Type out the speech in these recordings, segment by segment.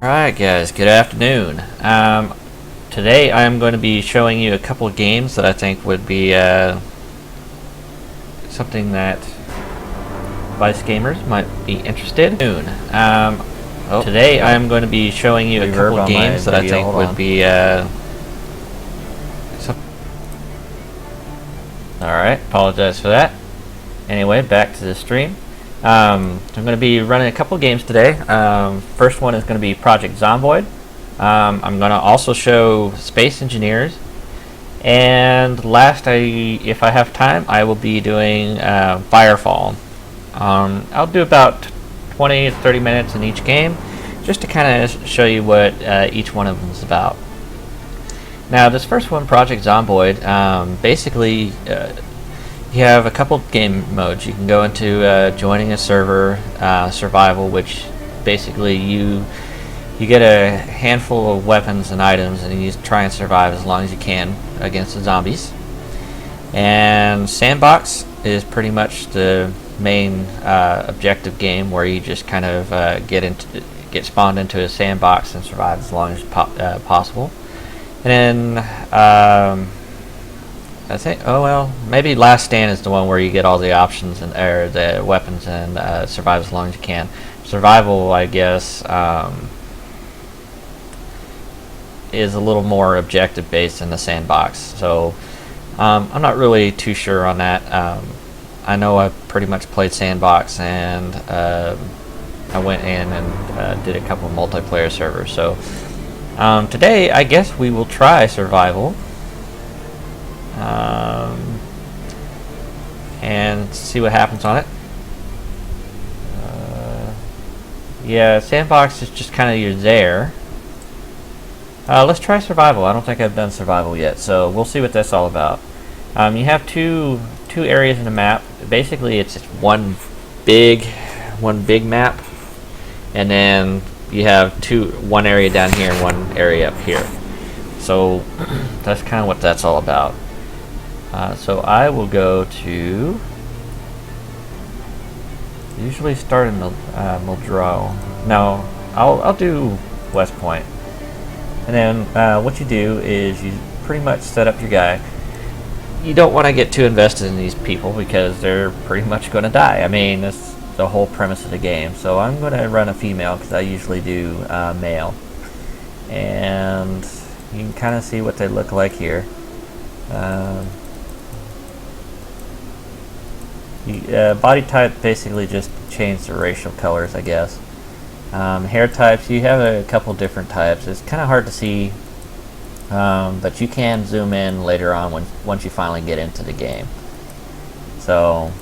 Alright guys, good afternoon. Today I'm going to be showing you a couple of games that I think would be something that Vice gamers might be interested in. Today I'm going to be showing you a couple of games that I think would be Alright, apologize for that. Anyway, back to the stream. I'm going to be running a couple games today. First one is going to be Project Zomboid. I'm going to also show Space Engineers. And last, if I have time, I will be doing Firefall. I'll do about 20 to 30 minutes in each game, just to kind of show you what each one of them is about. Now, this first one, Project Zomboid, basically you have a couple game modes. You can go into joining a server, survival, which basically you get a handful of weapons and items, and you try and survive as long as you can against the zombies. And sandbox is pretty much the main objective game, where you just kind of get spawned into a sandbox and survive as long as possible. And then I think, maybe Last Stand is the one where you get all the options and the weapons and survive as long as you can. Survival, I guess, is a little more objective based in the sandbox. So I'm not really too sure on that. I know I pretty much played sandbox, and I went in and did a couple of multiplayer servers. So today, I guess we will try survival. And see what happens on it. Yeah, sandbox is just kind of you're there. Let's try survival. I don't think I've done survival yet, so we'll see what that's all about. You have two areas in the map. Basically, it's just one big map, and then you have one area down here and one area up here. So that's kind of what that's all about. So I will go to, usually start in Muldrow. No, I'll do West Point. And then what you do is you pretty much set up your guy. You don't want to get too invested in these people because they're pretty much going to die. I mean, that's the whole premise of the game. So I'm going to run a female because I usually do male. And you can kind of see what they look like here. Body type basically just changed the racial colors, I guess. Hair types, you have a couple different types. It's kind of hard to see, but you can zoom in later on once you finally get into the game. So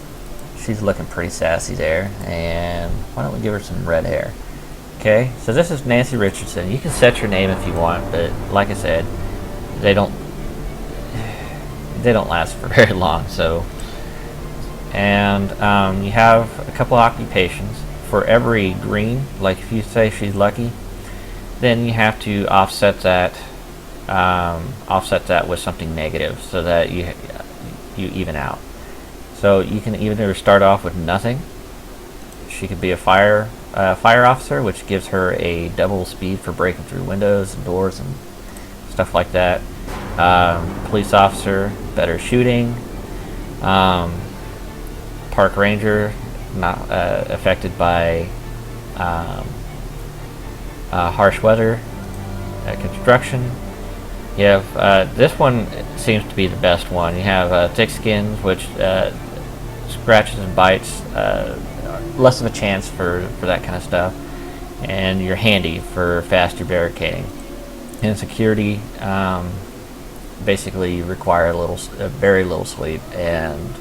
she's looking pretty sassy there, and why don't we give her some red hair? Okay, so this is Nancy Richardson. You can set your name if you want, but like I said, they don't last for very long. So, and you have a couple occupations. For every green, like if you say she's lucky, then you have to offset that with something negative so that you even out. So you can either start off with nothing. She could be a fire officer, which gives her a double speed for breaking through windows and doors and stuff like that. Police officer, better shooting. Park ranger, not affected by harsh weather. Construction, you have this one seems to be the best one. You have thick skins, which scratches and bites, less of a chance for that kind of stuff, and you're handy for faster barricading. And security, basically you require very little sleep, and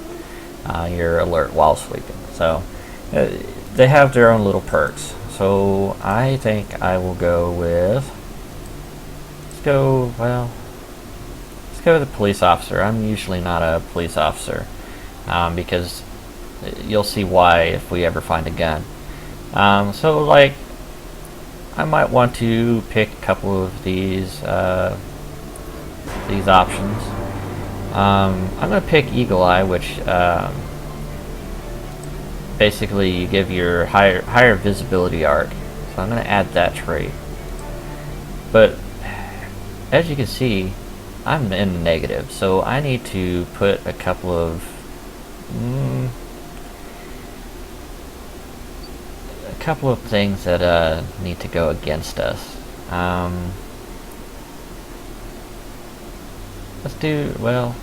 you're alert while sleeping. So they have their own little perks. So I think I will go with, let's go with a police officer. I'm usually not a police officer, because you'll see why if we ever find a gun. So like, I might want to pick a couple of these options. I'm going to pick Eagle Eye, which basically you give your higher visibility arc. So I'm going to add that trait. But as you can see, I'm in the negative, so I need to put a couple of things that need to go against us. Let's do, well,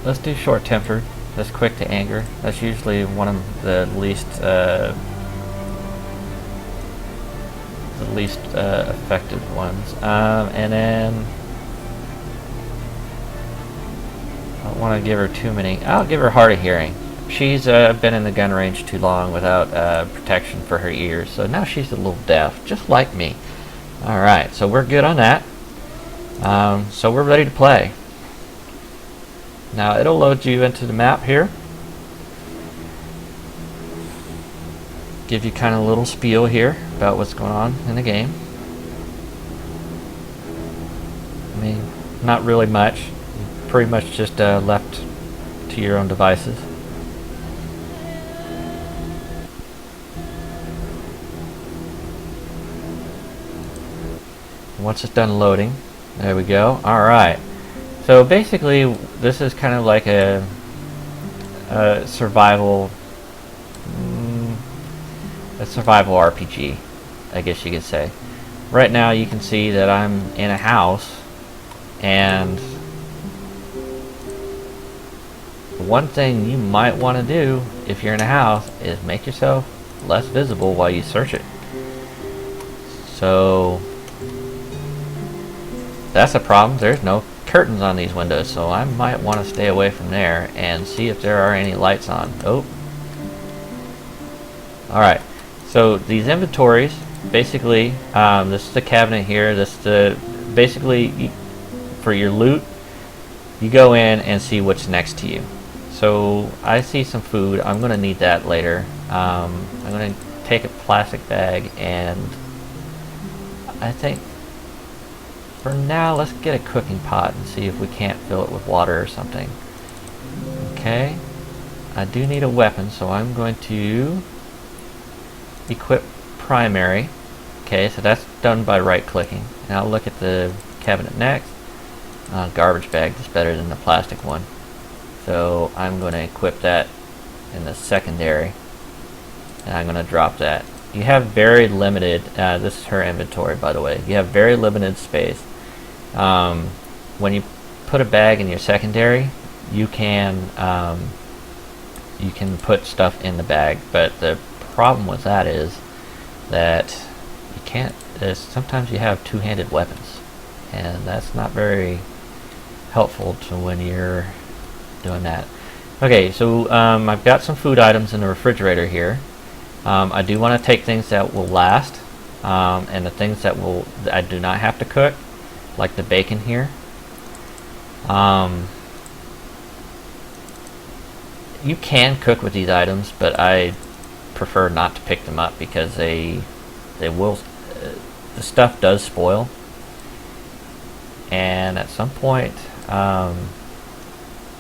let's do short-tempered. That's quick to anger. That's usually one of the least effective ones. And then I don't want to give her too many. I'll give her hard of hearing. She's been in the gun range too long without protection for her ears, so now she's a little deaf, just like me. Alright, so we're good on that. So we're ready to play. Now it'll load you into the map here. Give you kind of a little spiel here about what's going on in the game. I mean, not really much. Pretty much just left to your own devices. Once it's done loading, there we go. Alright. So basically, this is kind of like a survival RPG, I guess you could say. Right now you can see that I'm in a house, and one thing you might want to do if you're in a house is make yourself less visible while you search it. So that's a problem. There's no curtains on these windows, so I might want to stay away from there and see if there are any lights on. Oh. Alright, so these inventories, basically, this is the cabinet here. This is the, basically, for your loot, you go in and see what's next to you. So I see some food. I'm going to need that later. I'm going to take a plastic bag, and I think for now, let's get a cooking pot and see if we can't fill it with water or something. Okay. I do need a weapon, so I'm going to equip primary. Okay, so that's done by right-clicking. Now I'll look at the cabinet next. Garbage bag is better than the plastic one. So I'm going to equip that in the secondary. And I'm going to drop that. You have very limited, this is her inventory by the way, you have very limited space. When you put a bag in your secondary, you can put stuff in the bag, but the problem with that is that you can't, sometimes you have two-handed weapons, and that's not very helpful to when you're doing that. Okay, so I've got some food items in the refrigerator here. I do want to take things that will last, and the things that I do not have to cook, like the bacon here. You can cook with these items, but I prefer not to pick them up because they will, the stuff does spoil, and at some point,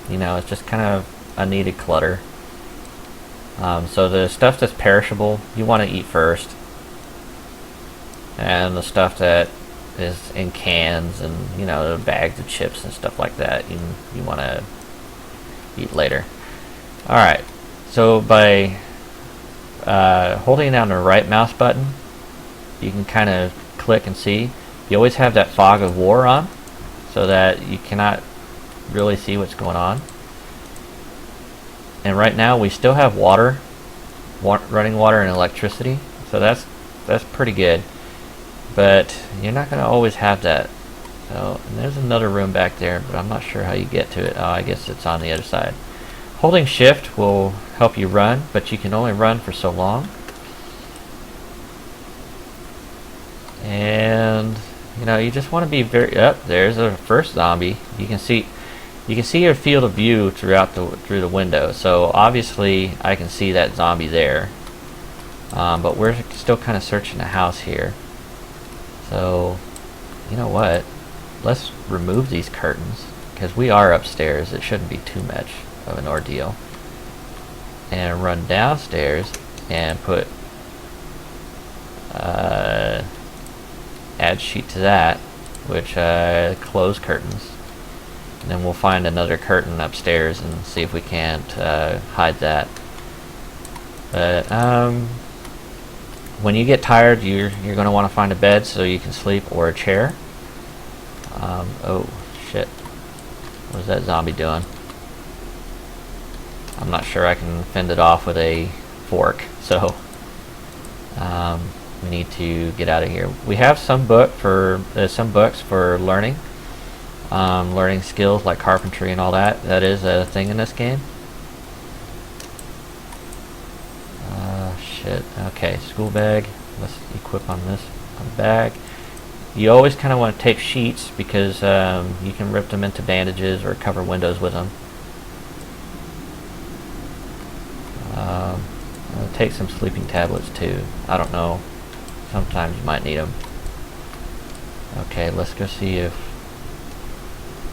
you know, it's just kind of unneeded clutter. So the stuff that's perishable, you want to eat first, and the stuff that is in cans and, you know, the bags of chips and stuff like that, you want to eat later. Alright, so by holding down the right mouse button, you can kind of click and see. You always have that fog of war on, so that you cannot really see what's going on. And right now we still have water, running water and electricity, so that's pretty good. But you're not going to always have that. So, and there's another room back there, but I'm not sure how you get to it. Oh, I guess it's on the other side. Holding shift will help you run, but you can only run for so long. And you know, you just want to be very there's a first zombie. You can see your field of view through the window. So obviously I can see that zombie there. But we're still kind of searching the house here. So, you know what? Let's remove these curtains, because we are upstairs. It shouldn't be too much of an ordeal. and run downstairs and put add sheet to that, which close curtains, and then we'll find another curtain upstairs and see if we can't hide that. But when you get tired, you're going to want to find a bed so you can sleep, or a chair. Oh shit, what is that zombie doing? I'm not sure I can fend it off with a fork, so we need to get out of here. We have some books for learning, learning skills like carpentry and all that. That is a thing in this game. Shit. Okay, school bag. Let's equip on this bag. You always kind of want to take sheets because you can rip them into bandages or cover windows with them. I'm going to take some sleeping tablets too. I don't know. Sometimes you might need them. Okay, let's go see if...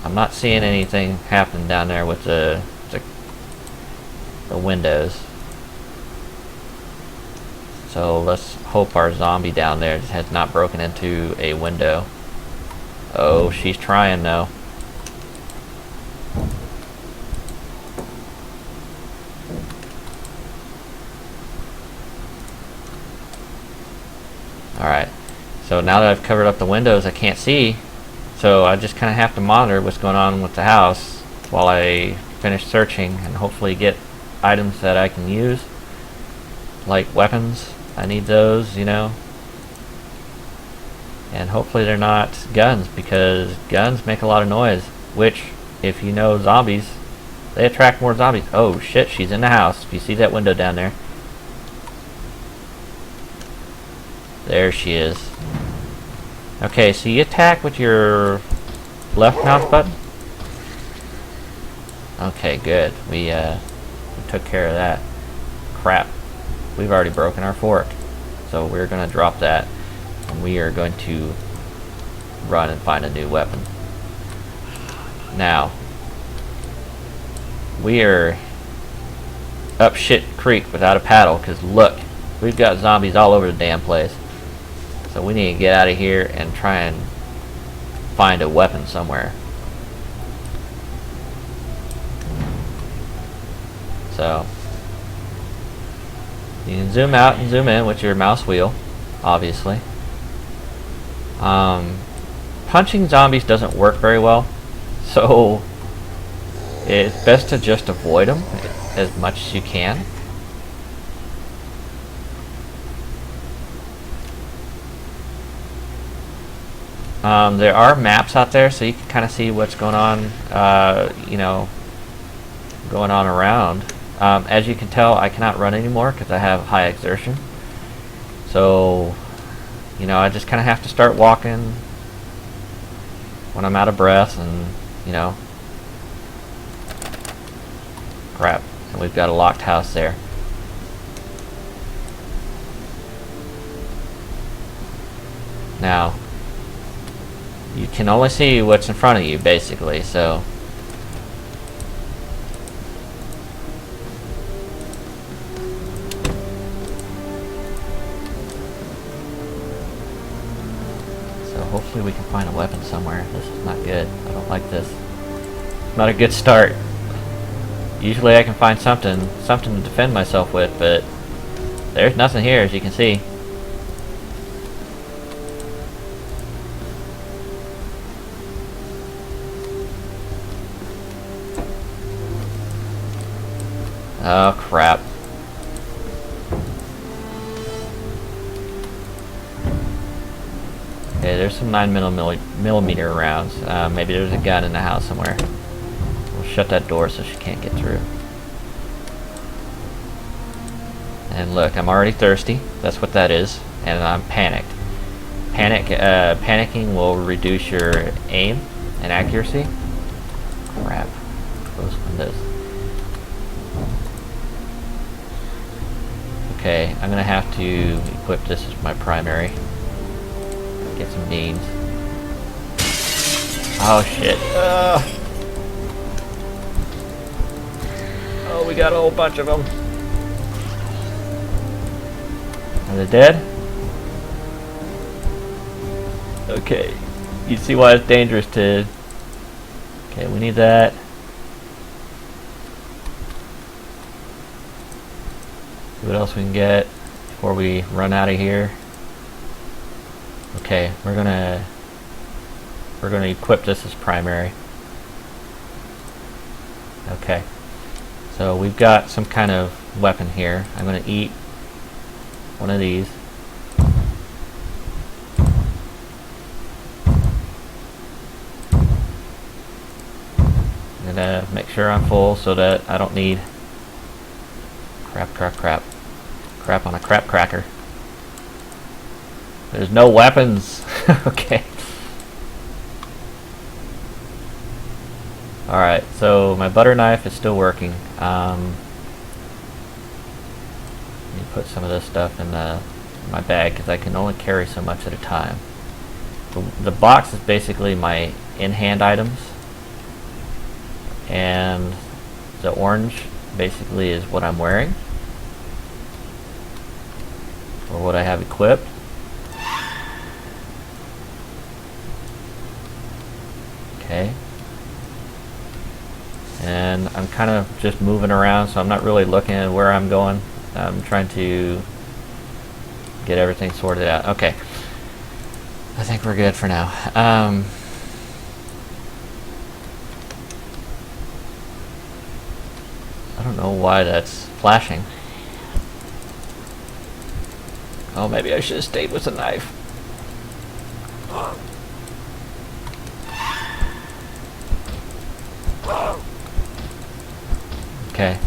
I'm not seeing anything happen down there with the windows. So let's hope our zombie down there has not broken into a window. Oh, she's trying though. Alright, so now that I've covered up the windows, I can't see, so I just kind of have to monitor what's going on with the house while I finish searching and hopefully get items that I can use, like weapons. I need those, you know, and hopefully they're not guns, because guns make a lot of noise, which, if you know zombies, they attract more zombies. Oh shit, she's in the house. If you see that window down there. There she is. Okay, so you attack with your left mouse button. Okay, good. We took care of that. Crap. We've already broken our fork. So we're going to drop that. And we are going to run and find a new weapon. Now, we are up shit creek without a paddle, because look, we've got zombies all over the damn place. So we need to get out of here and try and find a weapon somewhere. So you can zoom out and zoom in with your mouse wheel, obviously. Punching zombies doesn't work very well, so it's best to just avoid them as much as you can. There are maps out there, so you can kind of see what's going on, you know, going on around. As you can tell, I cannot run anymore because I have high exertion. So, you know, I just kind of have to start walking when I'm out of breath, and, you know, crap. And we've got a locked house there. Now, you can only see what's in front of you, basically, so... hopefully we can find a weapon somewhere. This is not good. I don't like this. Not a good start. Usually I can find something to defend myself with, but there's nothing here, as you can see. Oh crap. Okay, there's some 9mm rounds. Maybe there's a gun in the house somewhere. We'll shut that door so she can't get through. And look, I'm already thirsty. That's what that is. And I'm panicked. Panicking will reduce your aim and accuracy. Crap. Close windows. Okay, I'm gonna have to equip this as my primary. Get some beans. Oh shit. Oh, we got a whole bunch of them. Are they dead? Okay. You see why it's dangerous to... Okay, we need that. See what else we can get before we run out of here. Okay, we're gonna equip this as primary. Okay, so we've got some kind of weapon here. I'm gonna eat one of these. I'm gonna make sure I'm full so that I don't need crap on a crap cracker. There's no weapons. Okay. Alright, so my butter knife is still working. Let me put some of this stuff in my bag because I can only carry so much at a time. The box is basically my in-hand items, and the orange basically is what I'm wearing or what I have equipped. Okay. And I'm kind of just moving around, so I'm not really looking at where I'm going. I'm trying to get everything sorted out. Okay. I think we're good for now. I don't know why that's flashing. Oh, maybe I should have stayed with the knife. Okay.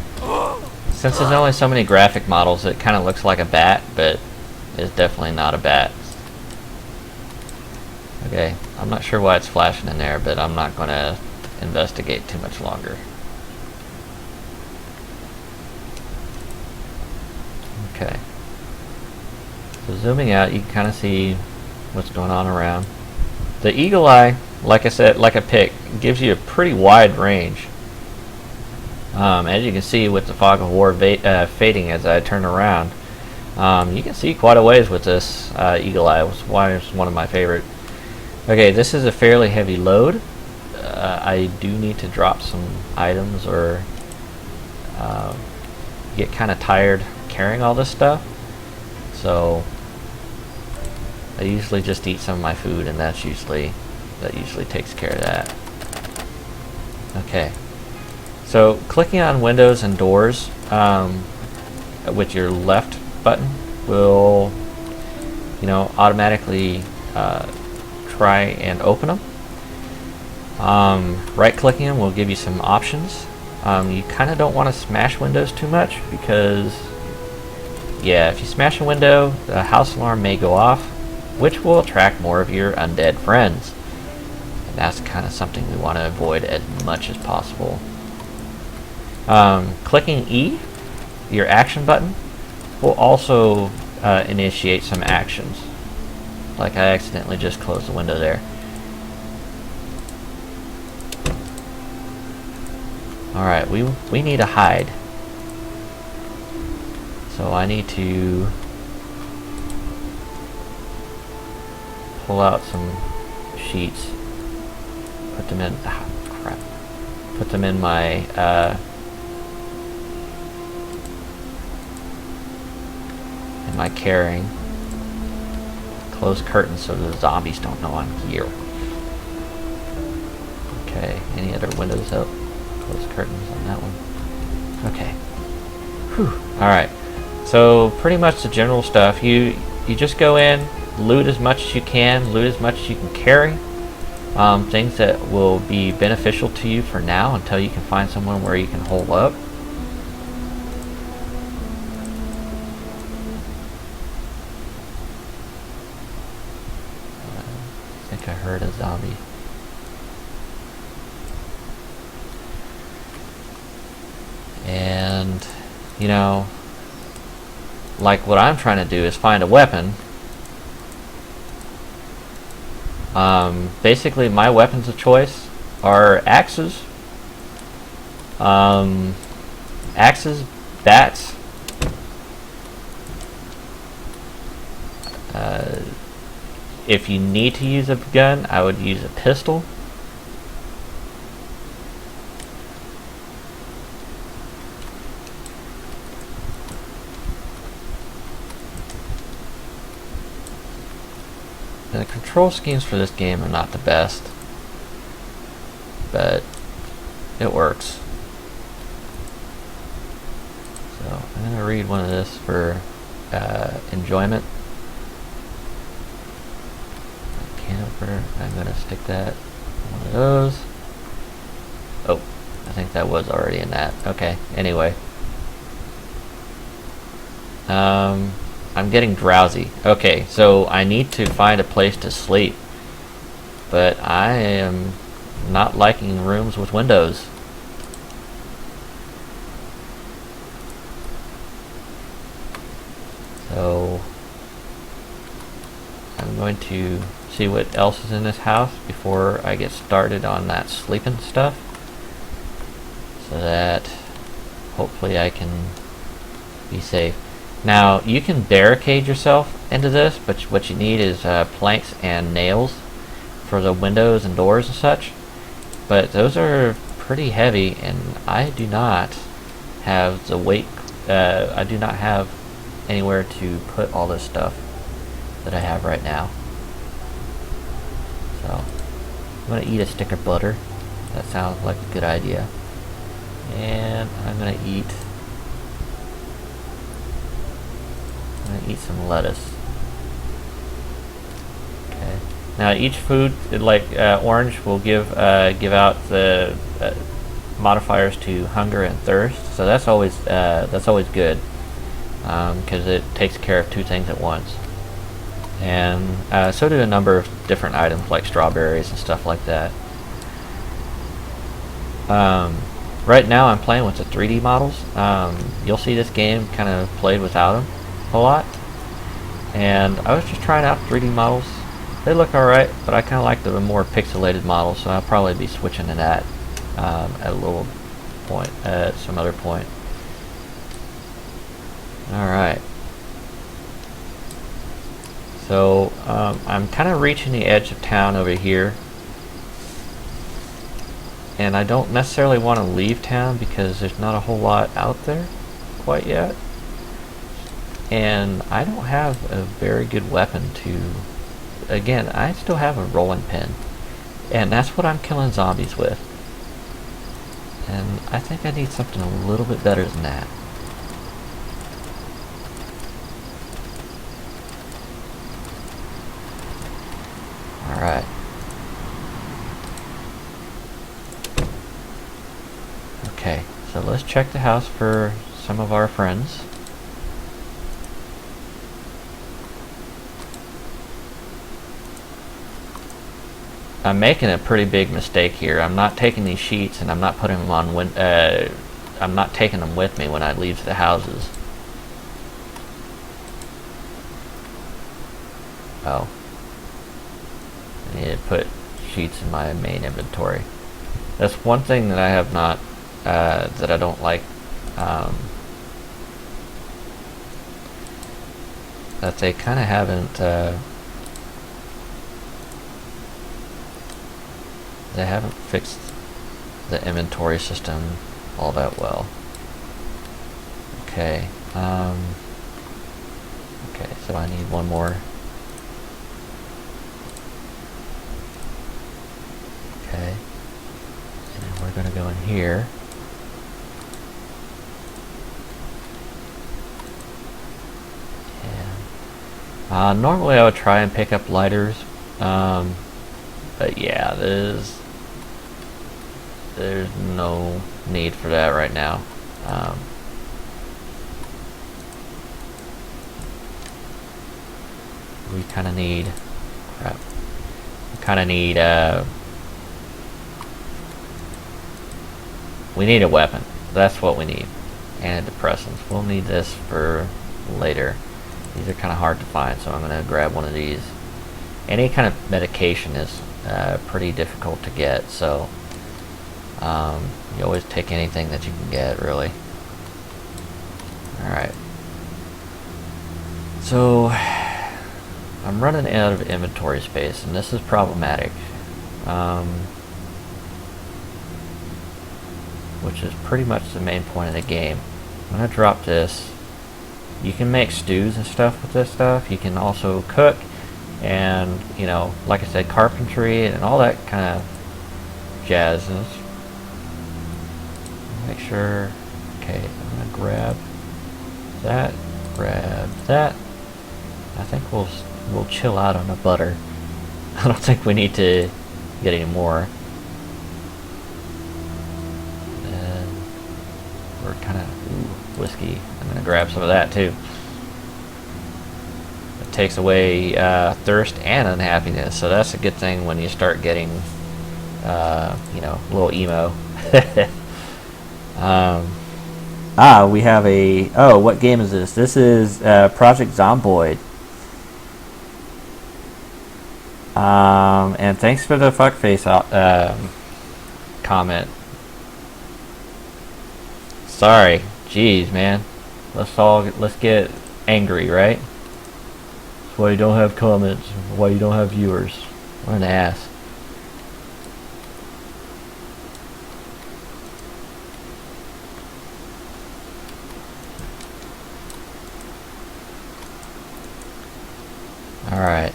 Since there's only so many graphic models, it kind of looks like a bat, but it's definitely not a bat. Okay, I'm not sure why it's flashing in there, but I'm not going to investigate too much longer. Okay. So zooming out, you can kind of see what's going on around. The eagle eye, like I said, like a pick, gives you a pretty wide range. As you can see with the fog of war fading as I turn around, you can see quite a ways with this eagle eye, which is why it's one of my favorite. Okay, this is a fairly heavy load. I do need to drop some items or get kind of tired carrying all this stuff. So I usually just eat some of my food, and that usually takes care of that. Okay. So clicking on windows and doors with your left button will, automatically try and open them. Right-clicking them will give you some options. You kind of don't want to smash windows too much because, yeah, if you smash a window, the house alarm may go off, which will attract more of your undead friends. And that's kind of something we want to avoid as much as possible. Clicking E, your action button, will also initiate some actions. Like I accidentally just closed the window there. Alright, we need a hide. So I need to pull out some sheets, put them in, put them in my carrying. Close curtains so the zombies don't know I'm here. Okay, any other windows out? Close curtains on that one. Okay. Whew. Alright. So pretty much the general stuff. You just go in, loot as much as you can, loot as much as you can carry. Things that will be beneficial to you for now until you can find someone where you can hole up. I think I heard a zombie. And, like what I'm trying to do is find a weapon. Basically my weapons of choice are axes, bats, If you need to use a gun, I would use a pistol. The control schemes for this game are not the best, but it works. So I'm going to read one of this for enjoyment. Can opener. I'm going to stick that in one of those. Oh, I think that was already in that. Okay, anyway. I'm getting drowsy. Okay, so I need to find a place to sleep. But I am not liking rooms with windows. So I'm going to see what else is in this house before I get started on that sleeping stuff, so that hopefully I can be safe. Now you can barricade yourself into this, but what you need is planks and nails for the windows and doors and such, but those are pretty heavy and I do not have the weight. I do not have anywhere to put all this stuff that I have right now. So I'm going to eat a stick of butter. That sounds like a good idea. And I'm going to eat some lettuce. Okay. Now each food, like orange, will give out the modifiers to hunger and thirst. So that's always good, because it takes care of two things at once. And so do a number of different items like strawberries and stuff like that. Right now I'm playing with the 3D models. You'll see this game kind of played without them a lot. And I was just trying out 3D models. They look alright, but I kind of like the more pixelated models, so I'll probably be switching to that at a little point, at some other point. Alright. So I'm kind of reaching the edge of town over here, and I don't necessarily want to leave town because there's not a whole lot out there quite yet, and I don't have a very good weapon to, again, I still have a rolling pin, and that's what I'm killing zombies with, and I think I need something a little bit better than that. Alright. Okay, so let's check the house for some of our friends. I'm making a pretty big mistake here. I'm not taking these sheets and I'm not putting them on I'm not taking them with me when I leave the houses. Oh. I need to put sheets in my main inventory. That's one thing that I have not, that I don't like, that they kind of haven't, they haven't fixed the inventory system all that well. Okay, okay, so I need one more. Okay, and then we're going to go in here. And normally I would try and pick up lighters, but yeah, there's no need for that right now. We kind of need, crap, we kind of need, we need a weapon. That's what we need. Antidepressants. We'll need this for later. These are kind of hard to find, so I'm going to grab one of these. Any kind of medication is pretty difficult to get, so you always take anything that you can get, really. Alright. So, I'm running out of inventory space, and this is problematic. Which is pretty much the main point of the game. I'm gonna drop this. You can make stews and stuff with this stuff. You can also cook, and you know, like I said, carpentry and all that kind of jazzes. Make sure. Okay, I'm gonna grab that. Grab that. I think we'll chill out on the butter. I don't think we need to get any more. And we're kind of whiskey. I'm gonna grab some of that too. It takes away thirst and unhappiness, so that's a good thing when you start getting, you know, a little emo. We have a. Oh, what game is this? This is Project Zomboid. And thanks for the fuckface comment. Sorry, jeez, man. Let's get angry, right? That's why you don't have comments. Why you don't have viewers. What an ass. All right.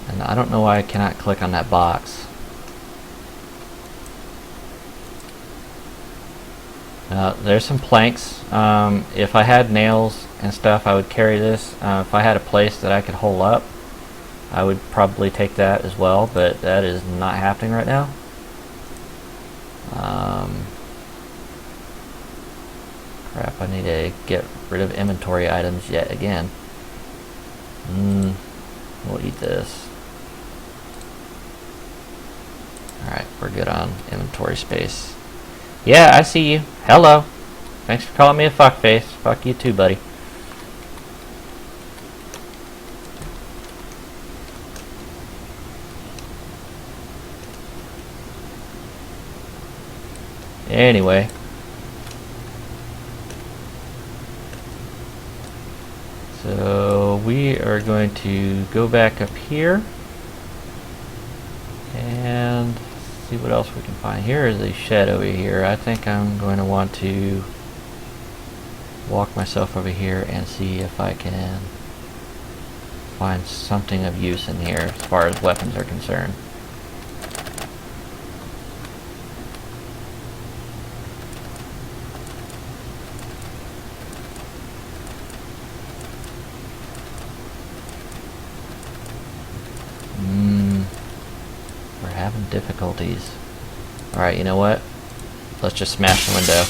And I don't know why I cannot click on that box. There's some planks. If I had nails and stuff, I would carry this. If I had a place that I could hole up, I would probably take that as well, but that is not happening right now. Crap, I need to get rid of inventory items yet again. We'll eat this. Alright, we're good on inventory space. Yeah, I see you. Hello. Thanks for calling me a fuckface. Fuck you too, buddy. Anyway. So we are going to go back up here and see what else we can find. Here is a shed over here. I think I'm going to want to walk myself over here and see if I can find something of use in here as far as weapons are concerned. Difficulties. Alright, you know what? Let's just smash the window.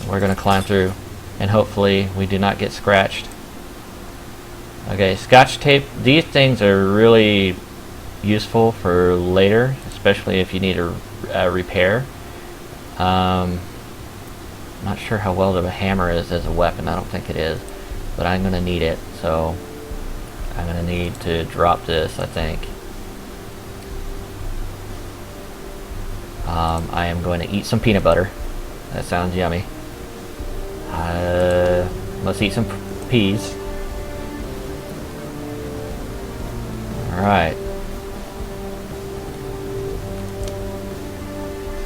We're going to climb through, and hopefully we do not get scratched. Okay, scotch tape. These things are really useful for later, especially if you need a repair. Not sure how well the hammer is as a weapon. I don't think it is, but I'm going to need it, so I'm going to need to drop this, I think. I am going to eat some peanut butter. That sounds yummy. Let's eat some peas. Alright.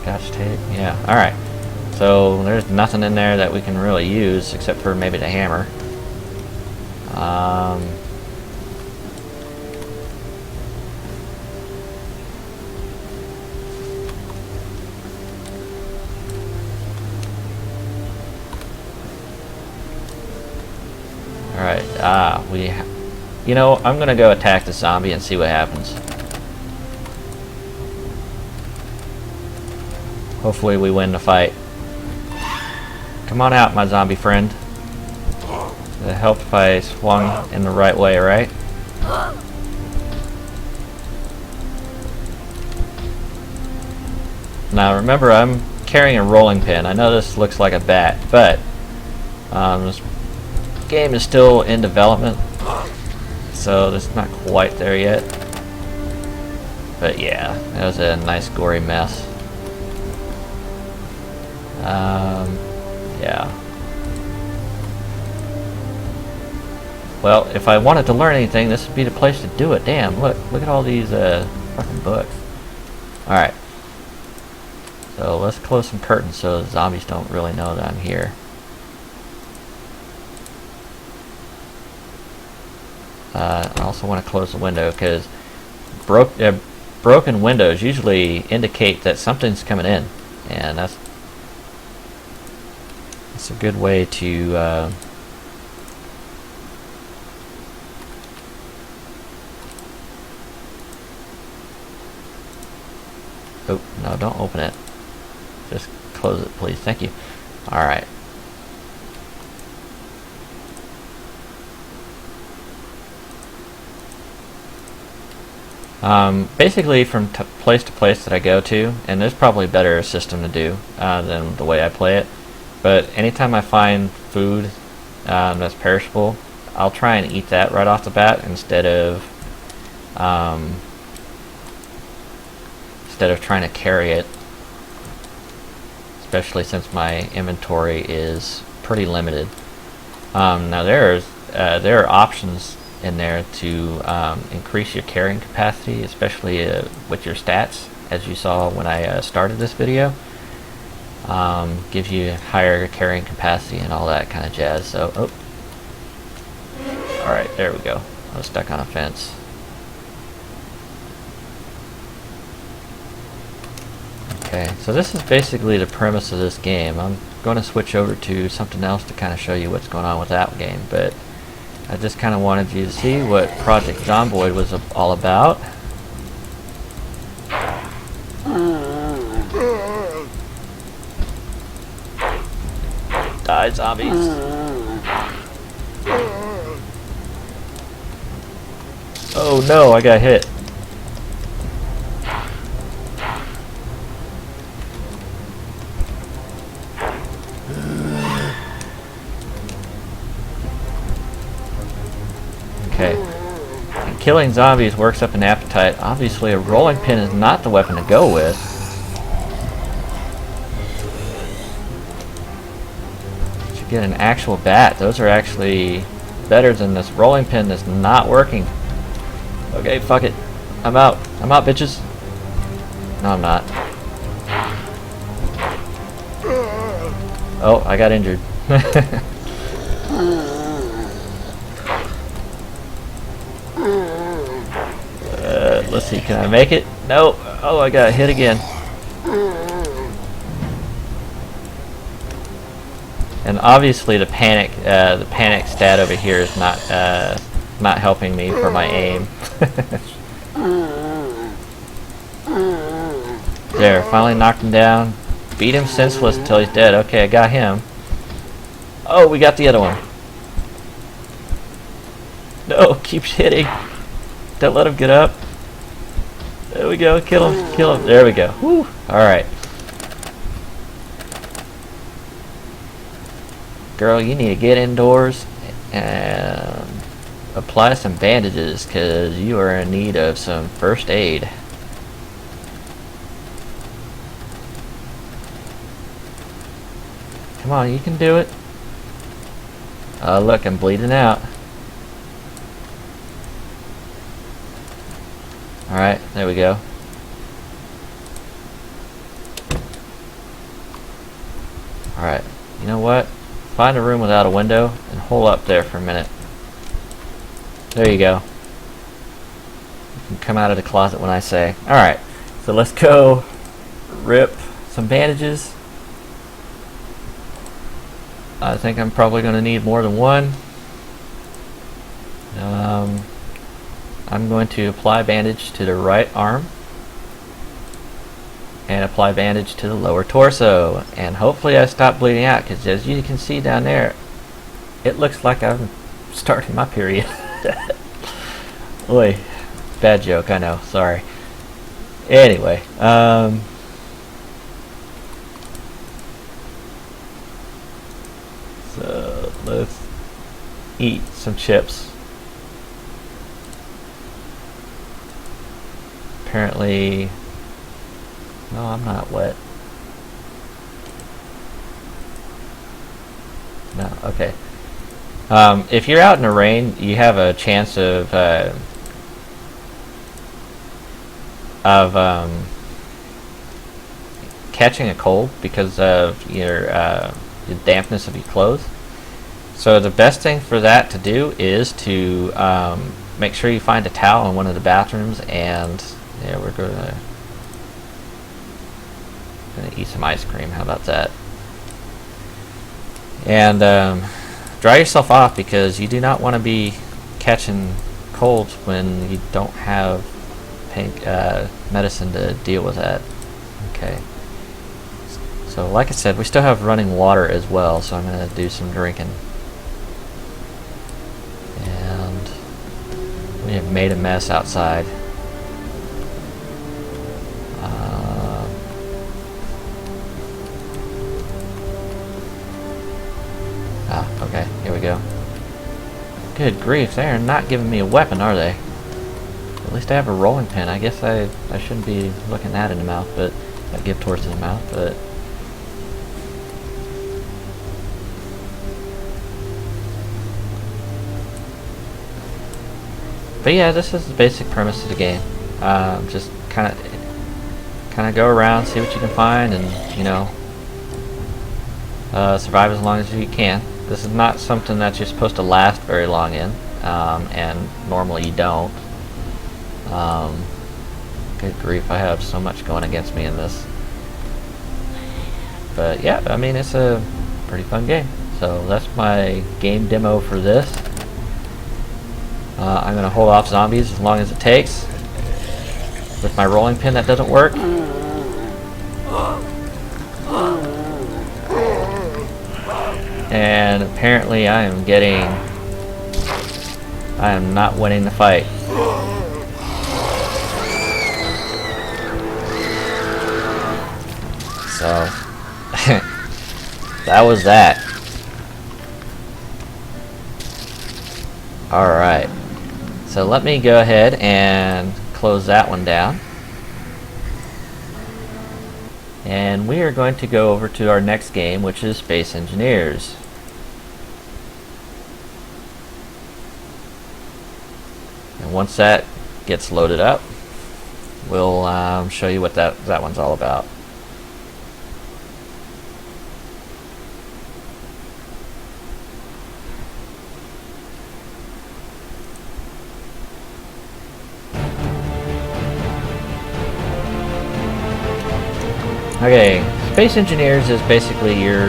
Scotch tape. Yeah, alright. So there's nothing in there that we can really use except for maybe the hammer. Alright, you know, I'm gonna go attack the zombie and see what happens. Hopefully we win the fight. Come on out, my zombie friend. It helped if I swung in the right way, right? Now remember, I'm carrying a rolling pin. I know this looks like a bat, but this game is still in development, so it's not quite there yet. But yeah, that was a nice gory mess. Yeah. Well, if I wanted to learn anything, this would be the place to do it. Damn, look at all these fucking books. Alright. So let's close some curtains so the zombies don't really know that I'm here. I also want to close the window because broken windows usually indicate that something's coming in, and that's a good way to oh, no, don't open it. Just close it, please. Thank you. Alright. Basically from place to place that I go to, and there's probably a better system to do than the way I play it, but anytime I find food that's perishable, I'll try and eat that right off the bat instead of trying to carry it, especially since my inventory is pretty limited. Now there are options in there to increase your carrying capacity, especially with your stats, as you saw when I started this video. Gives you higher carrying capacity and all that kind of jazz. So, oh, alright, there we go. I was stuck on a fence. Okay, so this is basically the premise of this game. I'm going to switch over to something else to kind of show you what's going on with that game, but I just kind of wanted you to see what Project Zomboid was all about. Die, zombies. Oh no, I got hit. Okay. And killing zombies works up an appetite. Obviously, a rolling pin is not the weapon to go with. You should get an actual bat. Those are actually better than this rolling pin that's not working. Okay, fuck it. I'm out. I'm out, bitches. No, I'm not. Oh, I got injured. Let's see, can I make it? No. Oh, I got hit again. And obviously the panic stat over here is not helping me for my aim. There, finally knocked him down. Beat him senseless until he's dead. Okay, I got him. Oh, we got the other one. No, keeps hitting. Don't let him get up. There we go, kill him, kill him. There we go. Woo. Alright. Girl, you need to get indoors and apply some bandages because you are in need of some first aid. Come on, you can do it. Oh, look, I'm bleeding out. Alright, there we go. Alright, you know what? Find a room without a window and hold up there for a minute. There you go. You can come out of the closet when I say. Alright, so let's go rip some bandages. I think I'm probably going to need more than one. I'm going to apply bandage to the right arm and apply bandage to the lower torso, and hopefully I stop bleeding out, because as you can see down there, it looks like I'm starting my period. Oy, bad joke, I know, sorry. Anyway, so let's eat some chips. Apparently, no, I'm not wet. No, okay. If you're out in the rain, you have a chance of catching a cold because of the dampness of your clothes. So the best thing for that to do is to make sure you find a towel in one of the bathrooms, and yeah, we're gonna eat some ice cream. How about that? And dry yourself off, because you do not want to be catching colds when you don't have medicine to deal with that. Okay. So like I said, we still have running water as well, so I'm going to do some drinking. And we have made a mess outside. Okay, here we go. Good grief, they are not giving me a weapon, are they? At least I have a rolling pin. I guess I shouldn't be looking that in the mouth, but I give towards the mouth, but yeah, this is the basic premise of the game. Just kind of go around, see what you can find, and survive as long as you can. This is not something that you're supposed to last very long in, and normally you don't. Good grief, I have so much going against me in this. But yeah, I mean, it's a pretty fun game. So that's my game demo for this. I'm going to hold off zombies as long as it takes. With my rolling pin that doesn't work. And apparently I am not winning the fight. So that was that. Alright. So let me go ahead and close that one down. And we are going to go over to our next game, which is Space Engineers. And once that gets loaded up, we'll show you what that one's all about. Okay, Space Engineers is basically your...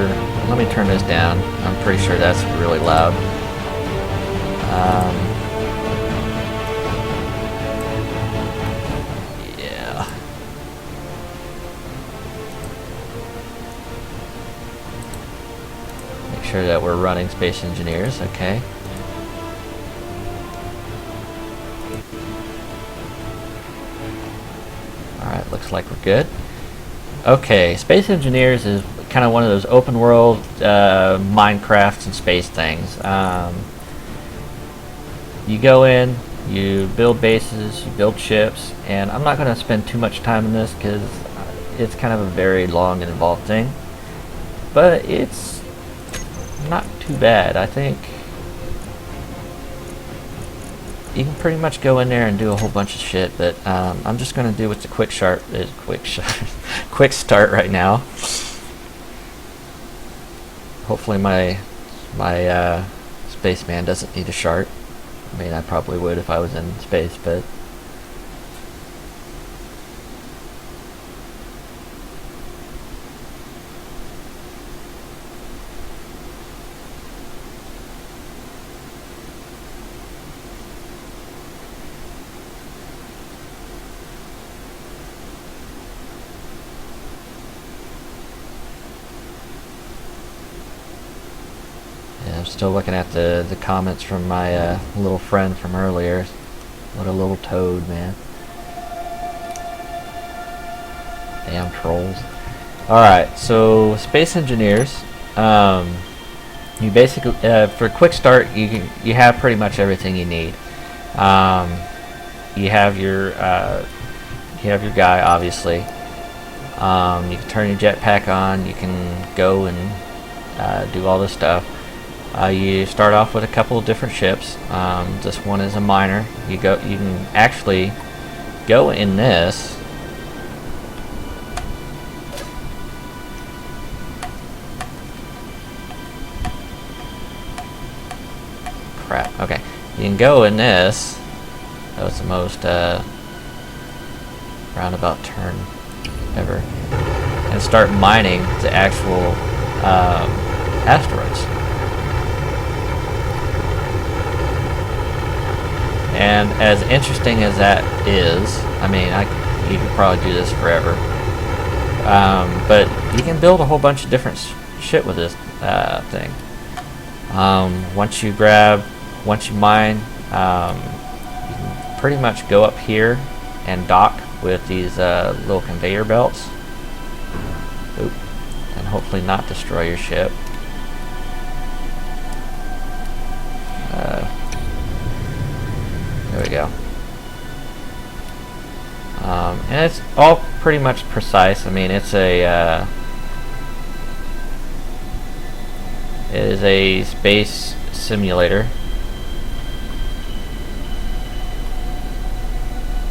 Let me turn this down. I'm pretty sure that's really loud. Yeah. Make sure that we're running Space Engineers, okay. Alright, looks like we're good. Okay, Space Engineers is kind of one of those open world Minecraft and space things. You go in, you build bases, you build ships, and I'm not going to spend too much time in this because it's kind of a very long and involved thing. But it's not too bad. I think you can pretty much go in there and do a whole bunch of shit, but I'm just going to do what's a quick start right now. Hopefully my spaceman doesn't need a shart. I mean, I probably would if I was in space, but I'm still looking at the comments from my little friend from earlier. What a little toad, man. Damn trolls. Alright, so Space Engineers, you basically, for a quick start, you have pretty much everything you need. You have your guy, obviously. You can turn your jetpack on, you can go and do all this stuff. You start off with a couple of different ships. This one is a miner. You can actually go in this. Crap. Okay, you can go in this. That was the most roundabout turn ever, and start mining the actual asteroids. And as interesting as that is, I mean, you could probably do this forever. But you can build a whole bunch of different shit with this thing. Once you mine, you can pretty much go up here and dock with these little conveyor belts. Oop. And hopefully not destroy your ship. There we go. And it's all pretty much precise. I mean, it is a space simulator.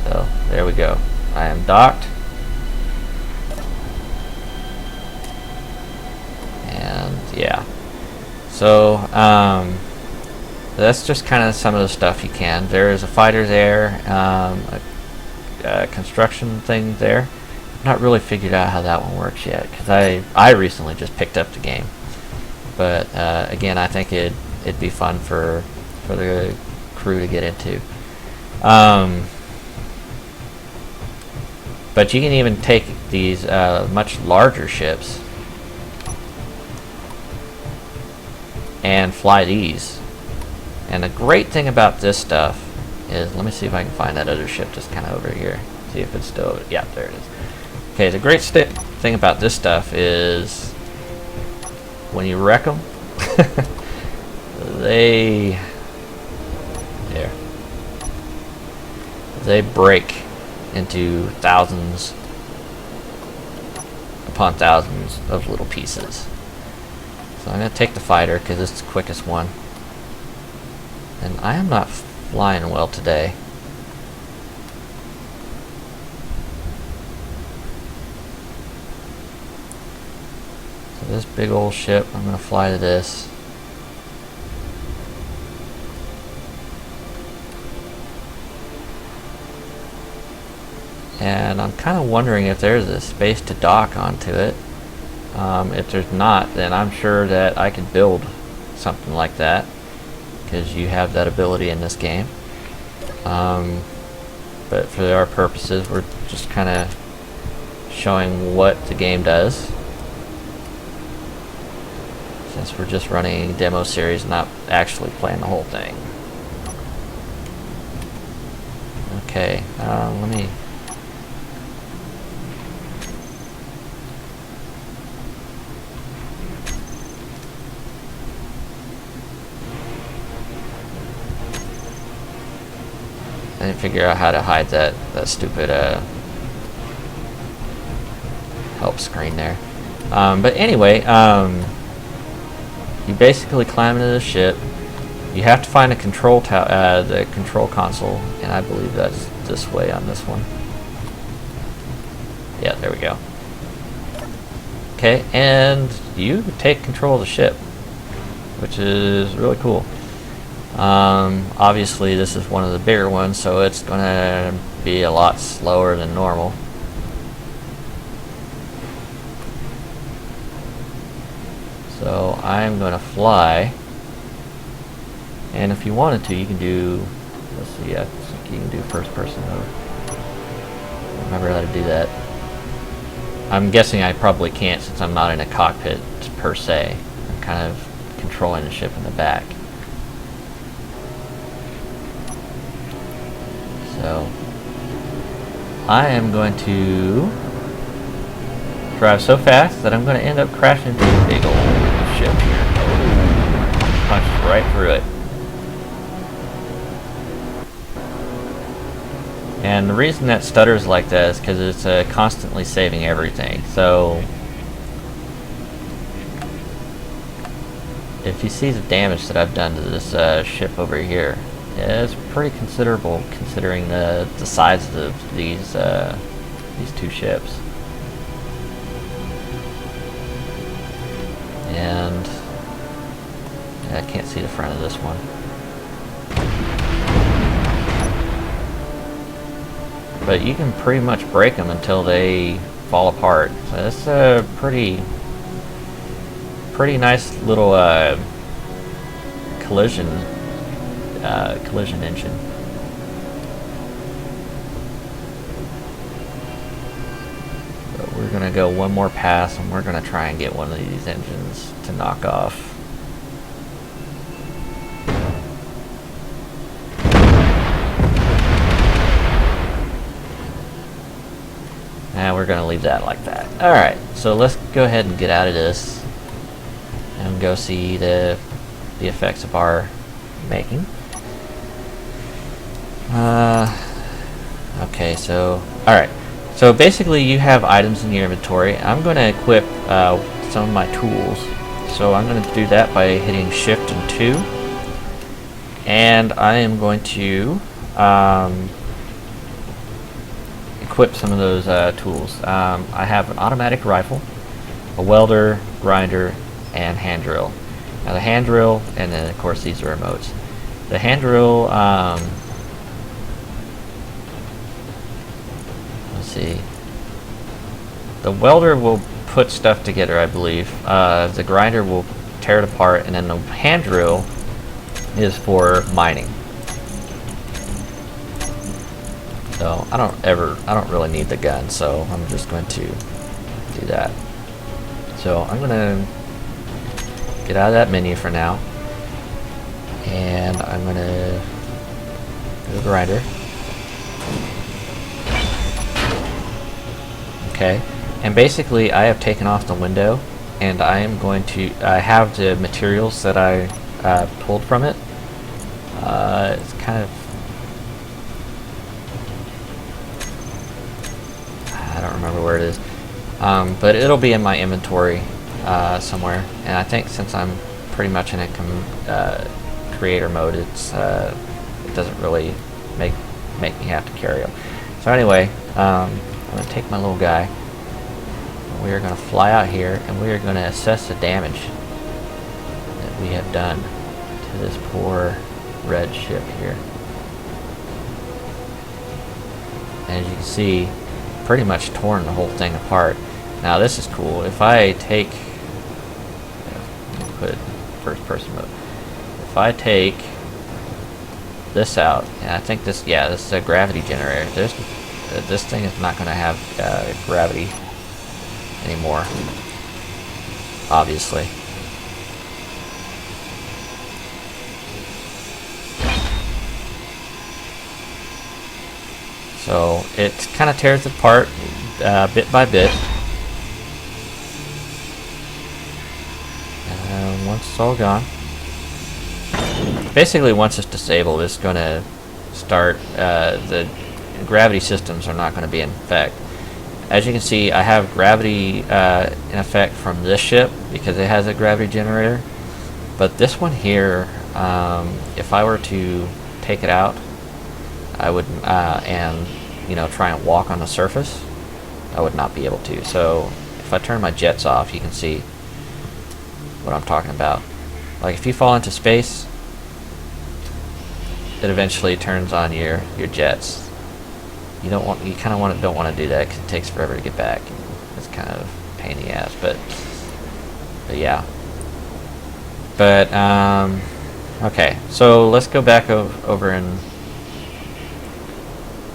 So there we go. I am docked. And yeah. So that's just kind of some of the stuff you can. There is a fighter there, a construction thing there. I've not really figured out how that one works yet, because I recently just picked up the game. But again, I think it'd be fun for the crew to get into. But you can even take these much larger ships and fly these. And the great thing about this stuff is, let me see if I can find that other ship just kind of over here. See if it's still, yeah, there it is. Okay, the great thing about this stuff is when you wreck them, they break into thousands upon thousands of little pieces. So I'm going to take the fighter because it's the quickest one. And I am not flying well today. So this big old ship, I'm going to fly to this. And I'm kind of wondering if there's a space to dock onto it. If there's not, then I'm sure that I could build something like that, because you have that ability in this game. But for our purposes, we're just kind of showing what the game does, since we're just running a demo series, not actually playing the whole thing. Okay, let me... I didn't figure out how to hide that stupid help screen there. But anyway, you basically climb into the ship. You have to find a control the control console, and I believe that's this way on this one. Yeah, there we go. Okay, and you take control of the ship, which is really cool. Obviously this is one of the bigger ones, so it's gonna be a lot slower than normal. So I'm gonna fly, and if you wanted to, you can do, let's see, yeah, you can do first person mode. Remember how to do that. I'm guessing I probably can't, since I'm not in a cockpit per se. I'm kind of controlling the ship in the back. So I am going to drive so fast that I'm going to end up crashing into a big old ship here. Punched right through it. And the reason that stutters like that is because it's constantly saving everything. So if you see the damage that I've done to this ship over here, it's pretty considerable considering the size of these two ships. And I can't see the front of this one. But you can pretty much break them until they fall apart. So that's a pretty nice little collision engine. But we're gonna go one more pass, and we're gonna try and get one of these engines to knock off. And we're gonna leave that like that. Alright, so let's go ahead and get out of this and go see the effects of our making. Okay, so alright. So basically you have items in your inventory. I'm gonna equip some of my tools. So I'm gonna do that by hitting Shift and 2. And I am going to equip some of those tools. I have an automatic rifle, a welder, grinder, and hand drill. Now the hand drill, and then of course these are remotes. The hand drill, let's see. The welder will put stuff together, I believe. The grinder will tear it apart, and then the hand drill is for mining. So I don't really need the gun, so I'm just going to do that. So I'm gonna get out of that menu for now, and I'm gonna go to the grinder. Okay, and basically I have taken off the window, and I have the materials that I pulled from it. It's kind of, I don't remember where it is, but it'll be in my inventory somewhere. And I think since I'm pretty much in a creator mode, it doesn't really make me have to carry them. So anyway, I'm going to take my little guy. We are going to fly out here, and we are going to assess the damage that we have done to this poor red ship here. And as you can see, pretty much torn the whole thing apart. Now this is cool. If I take, put it first person mode. If I take this out, and I think this, yeah, this is a gravity generator. This thing is not going to have gravity anymore, obviously. So it kind of tears it apart bit by bit. And once it's all gone, basically once it's disabled, it's going to start, the gravity systems are not going to be in effect. As you can see, I have gravity in effect from this ship because it has a gravity generator. But this one here, if I were to take it out, I would, and try and walk on the surface, I would not be able to. So if I turn my jets off, you can see what I'm talking about. Like if you fall into space, it eventually turns on your jets. You don't want to do that because it takes forever to get back. It's kind of a pain in the ass, but yeah. But okay, so let's go back over and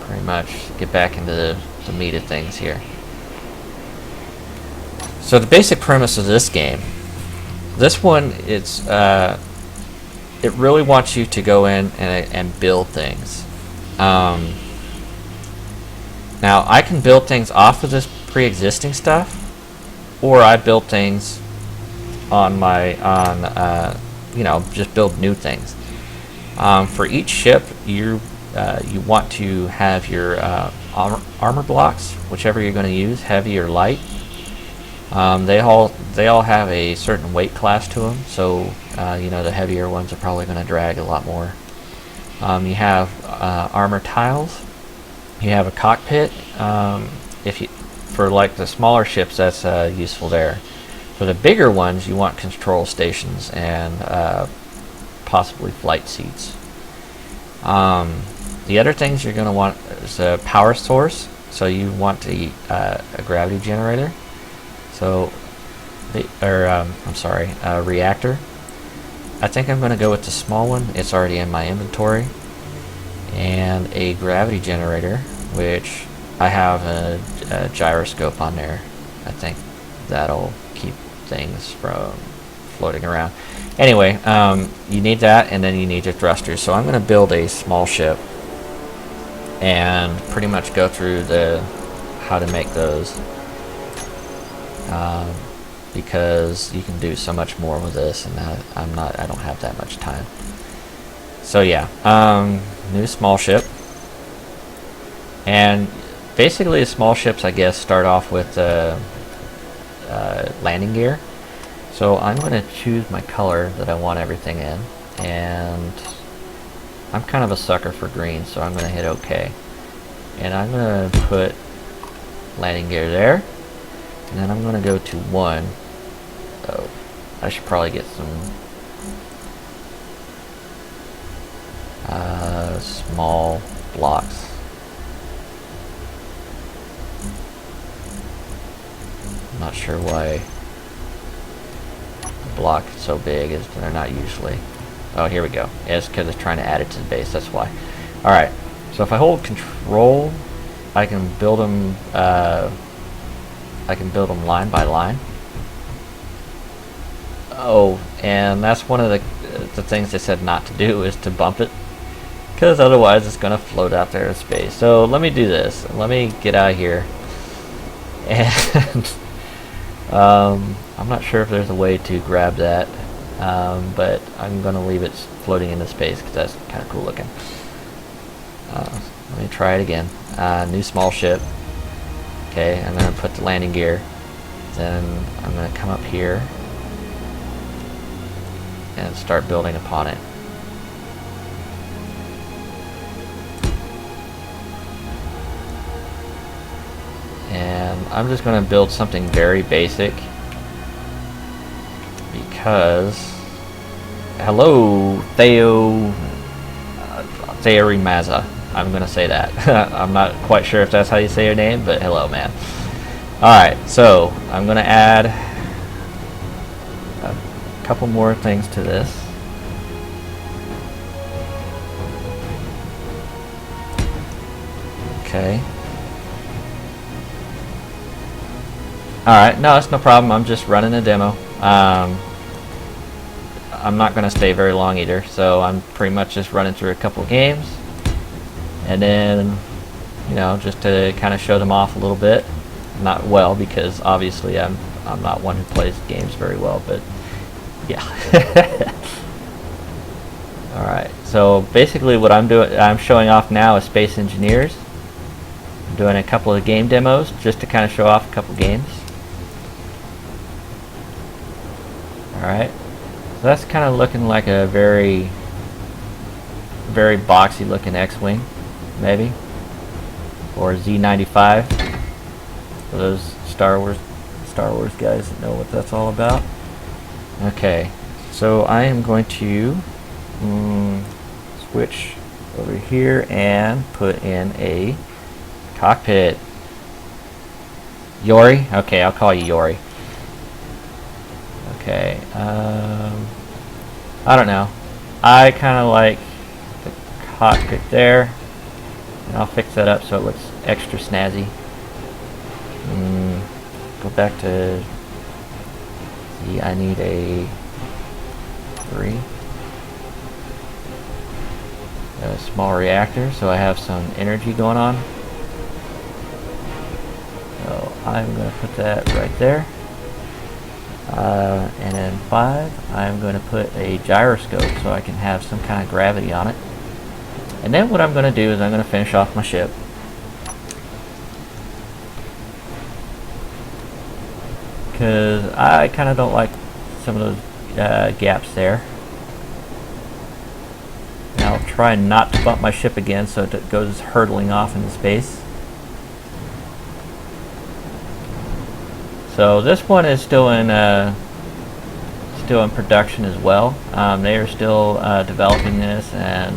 pretty much get back into the meat of things here. So the basic premise of this game, this one, it really wants you to go in and build things. Now I can build things off of this pre-existing stuff, or I build things on just build new things. For each ship, you want to have your armor blocks, whichever you're going to use, heavy or light. They all have a certain weight class to them, so you know, the heavier ones are probably going to drag a lot more. You have armor tiles. You have a cockpit. If you, for like the smaller ships, that's useful there. For the bigger ones, you want control stations and possibly flight seats. The other things you're going to want is a power source. So you want a gravity generator. So, a reactor. I think I'm going to go with the small one. It's already in my inventory. And a gravity generator, which I have a gyroscope on there. I think that'll keep things from floating around. Anyway, you need that, and then you need your thrusters. So I'm going to build a small ship and pretty much go through how to make those, because you can do so much more with this, and I don't have that much time. So yeah, new small ship, and basically the small ships, I guess, start off with landing gear. So I'm going to choose my color that I want everything in, and I'm kind of a sucker for green, so I'm going to hit OK. And I'm going to put landing gear there, and then I'm going to go to 1. Oh, I should probably get some small blocks. I'm not sure why the block is so big, is they're not usually. Oh, here we go. Yeah, it's because it's trying to add it to the base, that's why. Alright, so if I hold control, I can build them line by line. Oh, and that's one of the things they said not to do, is to bump it, because otherwise it's going to float out there in space. So let me do this. Let me get out of here. And I'm not sure if there's a way to grab that, but I'm going to leave it floating into space because that's kind of cool looking. Let me try it again. New small ship. Okay, I'm going to put the landing gear. Then I'm going to come up here and start building upon it. And I'm just going to build something very basic, because hello, Theory Mazza. I'm going to say that. I'm not quite sure if that's how you say your name, but hello, man. Alright, so I'm going to add a couple more things to this. Okay. Alright, no, it's no problem. I'm just running a demo. I'm not going to stay very long either, so I'm pretty much just running through a couple games, and then, you know, just to kind of show them off a little bit. Not well, because obviously I'm not one who plays games very well, but yeah. Alright, so basically what I'm showing off now is Space Engineers. I'm doing a couple of game demos just to kind of show off a couple games. Alright, so that's kind of looking like a very boxy looking X-Wing, maybe, or Z95, for those Star Wars guys that know what that's all about. Okay, so I am going to switch over here and put in a cockpit. Yori? Okay, I'll call you Yori. Okay, I don't know. I kind of like the cockpit there, and I'll fix that up so it looks extra snazzy. Go back to, see, I need a 3. A small reactor, so I have some energy going on. So I'm going to put that right there. And then 5, I'm going to put a gyroscope so I can have some kind of gravity on it. And then what I'm going to do is I'm going to finish off my ship. because I kind of don't like some of those gaps there. And I'll try not to bump my ship again so it goes hurtling off into space. So this one is still in production as well. They are still developing this and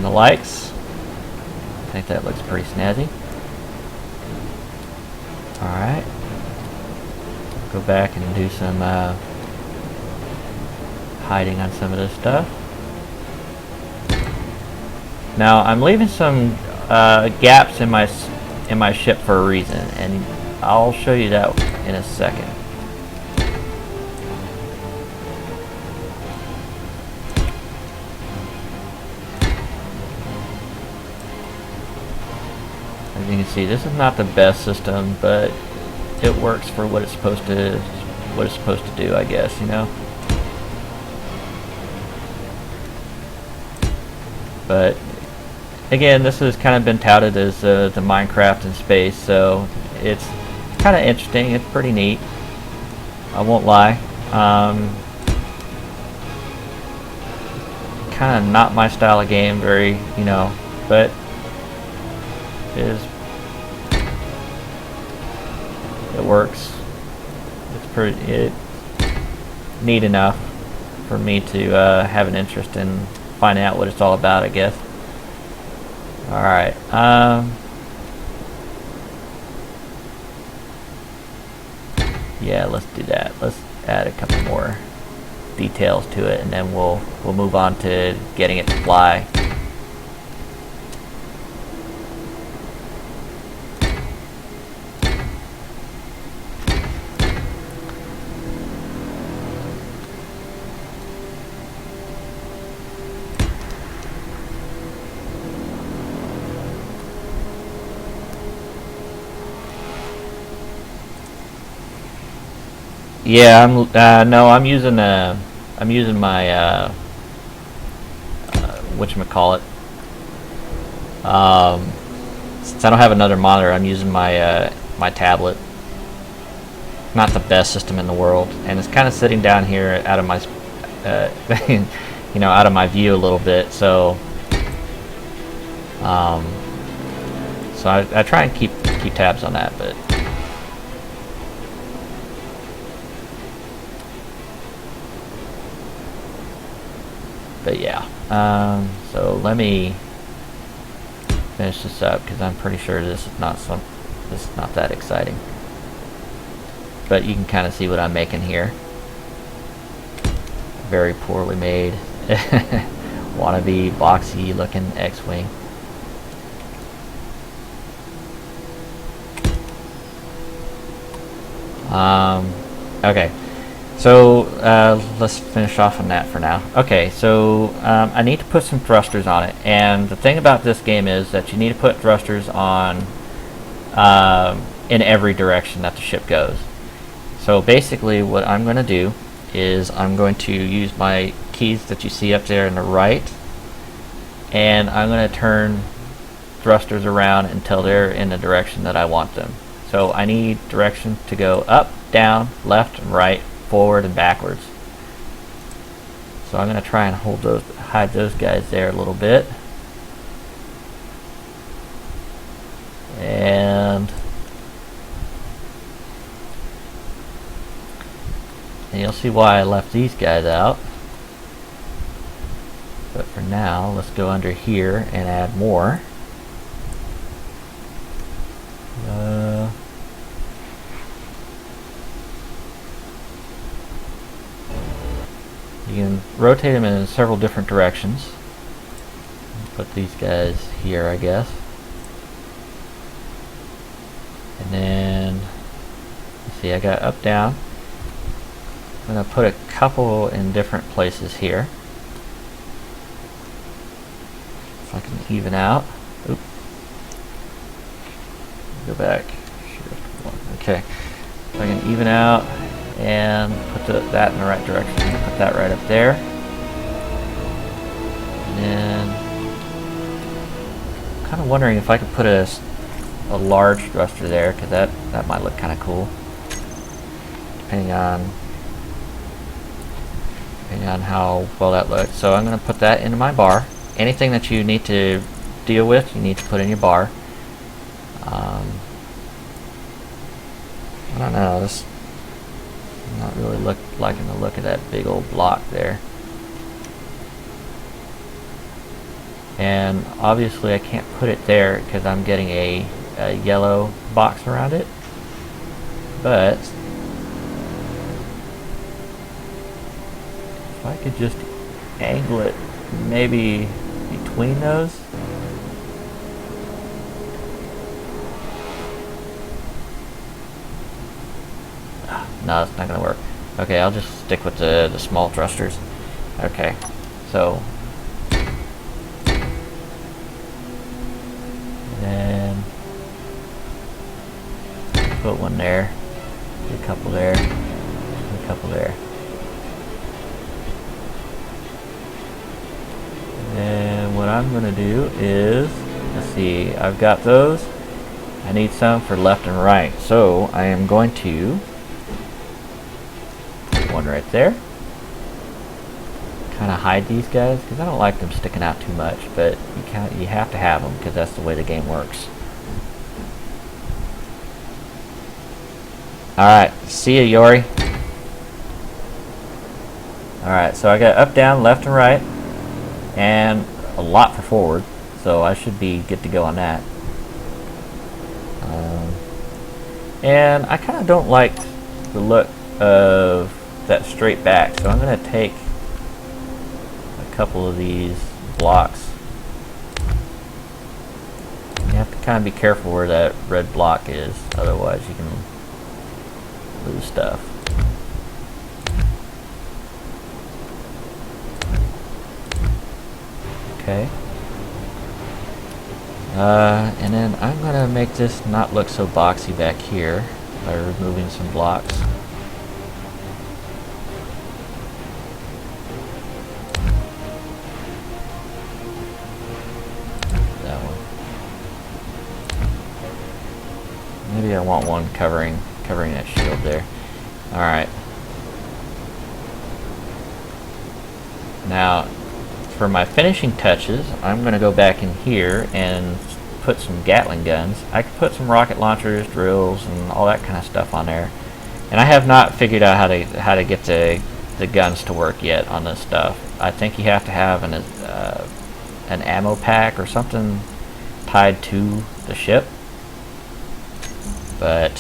the likes. I think that looks pretty snazzy. Alright. Go back and do some hiding on some of this stuff. Now I'm leaving some gaps in my ship for a reason, and I'll show you that in a second. As you can see, this is not the best system, but it works for what it's supposed to do, I guess, you know. But again, this has kind of been touted as the Minecraft in space, so it's kind of interesting. It's pretty neat, I won't lie. Kind of not my style of game, very, you know, but it works. It's pretty neat enough for me to have an interest in finding out what it's all about, I guess. Alright, yeah, let's do that. Let's add a couple more details to it, and then we'll move on to getting it to fly. Yeah, I'm using my whatchamacallit. Since I don't have another monitor, I'm using my my tablet. Not the best system in the world, and it's kind of sitting down here out of my you know, out of my view a little bit. So I try and keep tabs on that, but. But yeah, so let me finish this up because I'm pretty sure this is not that exciting. But you can kind of see what I'm making here. Very poorly made, wannabe boxy looking X-wing. Okay. So let's finish off on that for now. Okay, so I need to put some thrusters on it, and the thing about this game is that you need to put thrusters on in every direction that the ship goes. So basically what I'm going to do is I'm going to use my keys that you see up there on the right, and I'm going to turn thrusters around until they're in the direction that I want them. So I need direction to go up, down, left, and right, forward and backwards. So I'm going to try and hide those guys there a little bit. And you'll see why I left these guys out. But for now, let's go under here and add more. You can rotate them in several different directions. Put these guys here, I guess. And then, let's see, I got up, down. I'm going to put a couple in different places here. If I can even out. Oop. Go back. Okay. So I can even out and put that in the right direction. Put that right up there. And then I'm kind of wondering if I could put a large thruster there, because that might look kind of cool. depending on how well that looks. So I'm going to put that into my bar. Anything that you need to deal with, you need to put in your bar. I don't know, this not really liking the look of that big old block there. And obviously I can't put it there because I'm getting a yellow box around it. But if I could just angle it maybe between those. No, it's not going to work. Okay, I'll just stick with the small thrusters. Okay, so then put one there, a couple there, a couple there. And what I'm going to do is, let's see, I've got those. I need some for left and right, so I am going to put one right there. Kind of hide these guys because I don't like them sticking out too much, but you have to have them because that's the way the game works. Alright, see ya, Yori. Alright, so I got up, down, left, and right, and a lot for forward, so I should be good to go on that. And I kind of don't like the look of that straight back, so I'm going to take a couple of these blocks. You have to kind of be careful where that red block is, otherwise you can lose stuff. Okay. And then I'm going to make this not look so boxy back here by removing some blocks. That one. Maybe I want one covering that shield there. Alright. Now, for my finishing touches, I'm going to go back in here and put some Gatling guns. I could put some rocket launchers, drills, and all that kind of stuff on there. And I have not figured out how to get the guns to work yet on this stuff. I think you have to have an ammo pack or something tied to the ship. But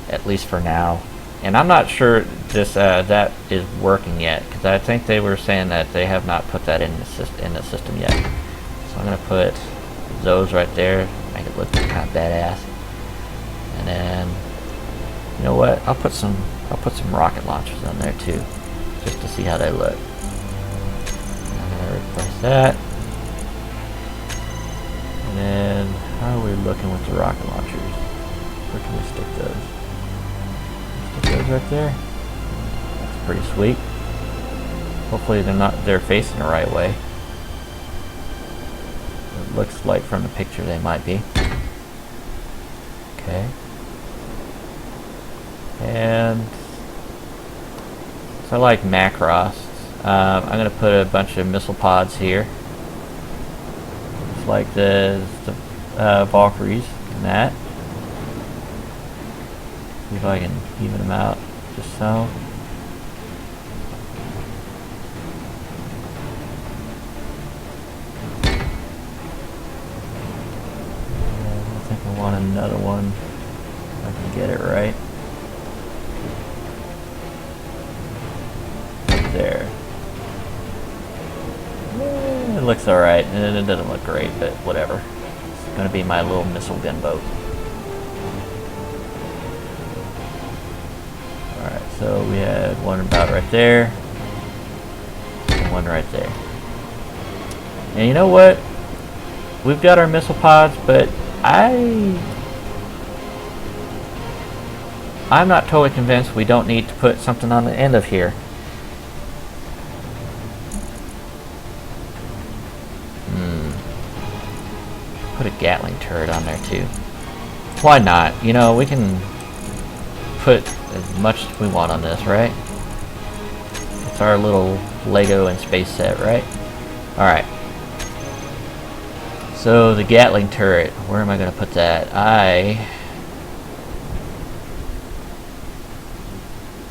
at least for now. And I'm not sure this that is working yet, because I think they were saying that they have not put that in the system yet. So I'm going to put those right there, make it look kind of badass. And then, you know what? I'll put some rocket launchers on there too, just to see how they look. I'm going to replace that. And then, how are we looking with the rocket launchers? Where can we stick those? Stick those right there. That's pretty sweet. Hopefully they're facing the right way. It looks like from the picture they might be. Okay. And so I like Macross. I'm going to put a bunch of missile pods here. Just like the Valkyries and that. See if I can even them out just so. And I think I want another one if I can get it right. Right there. It looks alright, and it doesn't look great, but whatever. It's going to be my little missile gunboat. Alright, so we had one about right there, and one right there. And you know what? We've got our missile pods, but I'm not totally convinced we don't need to put something on the end of here. Put a Gatling turret on there too. Why not? You know, we can put as much as we want on this, right? It's our little Lego and space set, right? Alright. So the Gatling turret, where am I going to put that? I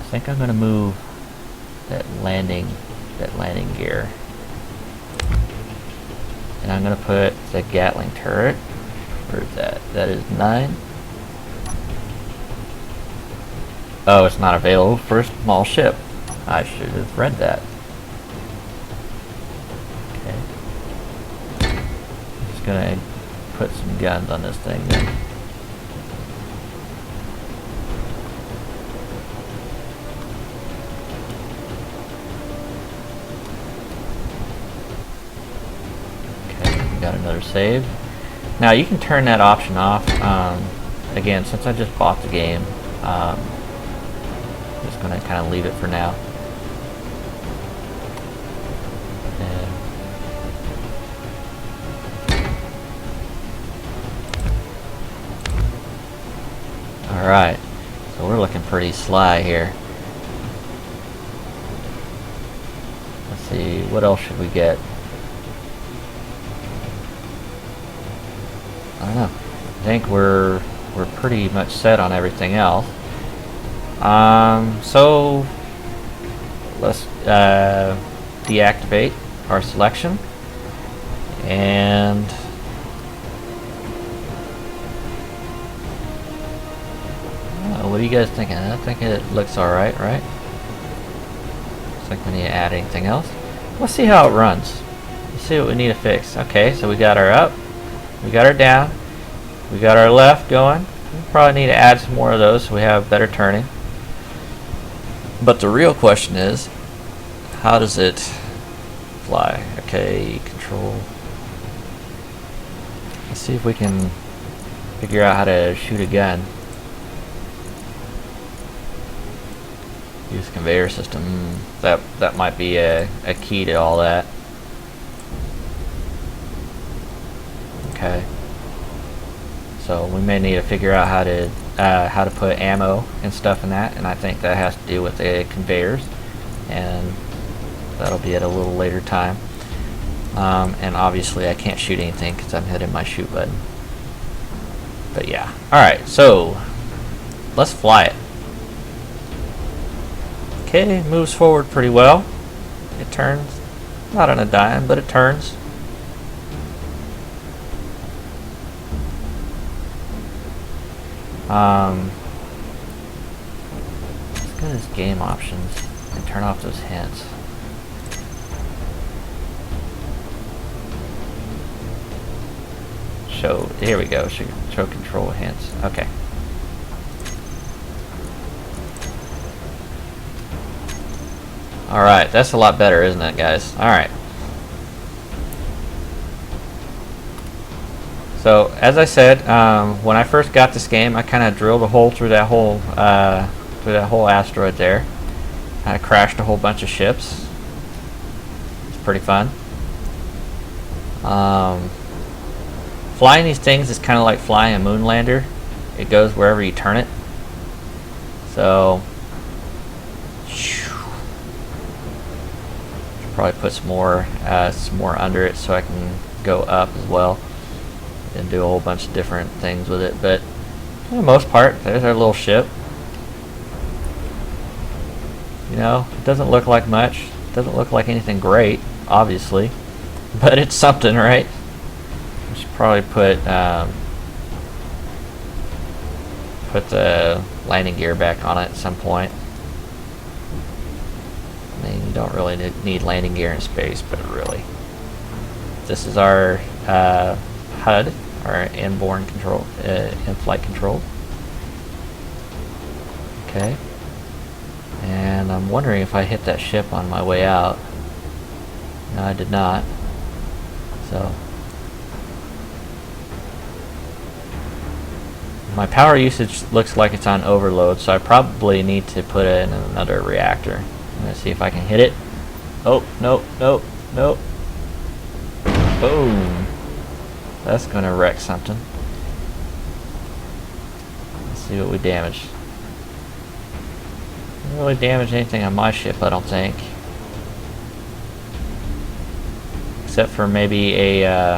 think I'm going to move that landing gear. And I'm going to put the Gatling turret. Where is that? That is 9. Oh, it's not available for a small ship. I should have read that. Okay. Just going to put some guns on this thing then. Got another save. Now you can turn that option off. Again, since I just bought the game, I'm just going to kind of leave it for now. Alright, so we're looking pretty sly here. Let's see, what else should we get? I don't know. I think we're pretty much set on everything else. So let's deactivate our selection, and what are you guys thinking? I think it looks alright, right? Looks like we need to add anything else. Let's see how it runs. Let's see what we need to fix. Okay, so we got our up. We got our down, we got our left going. We probably need to add some more of those so we have better turning. But the real question is, how does it fly? Okay, control. Let's see if we can figure out how to shoot a gun. Use conveyor system. That might be a key to all that. Okay, so we may need to figure out how to put ammo and stuff in that, and I think that has to do with the conveyors, and that'll be at a little later time. And obviously I can't shoot anything because I'm hitting my shoot button. But yeah, alright, so let's fly it. Okay, moves forward pretty well. It turns, not on a dime, but it turns. Let's go to this game options and turn off those hints. Show, here we go, show control hints. Okay. Alright, that's a lot better, isn't it, guys? Alright. So, as I said, when I first got this game, I kind of drilled a hole through that whole asteroid there. I crashed a whole bunch of ships. It's pretty fun. Flying these things is kind of like flying a moon lander. It goes wherever you turn it. So, should probably put some more under it so I can go up as well and do a whole bunch of different things with it. But for the most part, there's our little ship. You know, it doesn't look like much. It doesn't look like anything great, obviously, but it's something, right? We should probably put the landing gear back on it at some point. I mean, you don't really need landing gear in space, but really, this is our HUD, our inborn control, in-flight control. Okay. And I'm wondering if I hit that ship on my way out. No, I did not. So my power usage looks like it's on overload, so I probably need to put it in another reactor. I'm gonna see if I can hit it. Oh, nope, nope, nope. Boom. That's gonna wreck something. Let's see what we damaged. Didn't really damage anything on my ship, I don't think. Except for maybe a,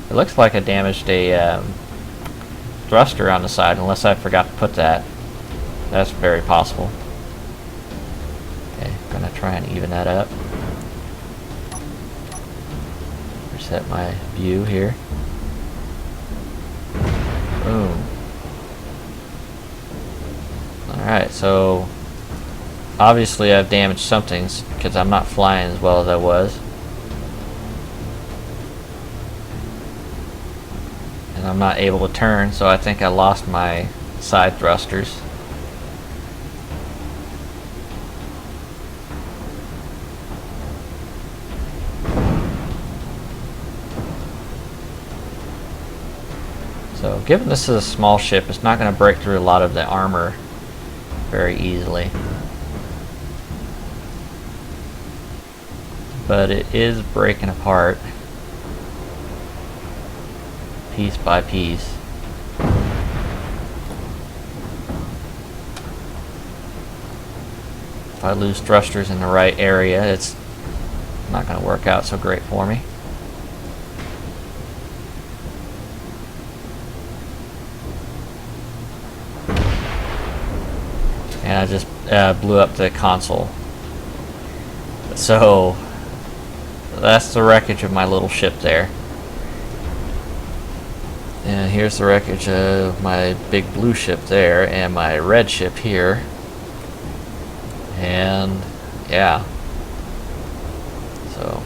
it looks like I damaged a thruster on the side, unless I forgot to put that. That's very possible. Okay, I'm gonna try and even that up. Reset my view here. Boom. Alright, so obviously I've damaged something because I'm not flying as well as I was. And I'm not able to turn, so I think I lost my side thrusters. So given this is a small ship, it's not going to break through a lot of the armor very easily. But it is breaking apart piece by piece. If I lose thrusters in the right area, it's not going to work out so great for me. And I just blew up the console. So that's the wreckage of my little ship there. And here's the wreckage of my big blue ship there and my red ship here. And yeah. So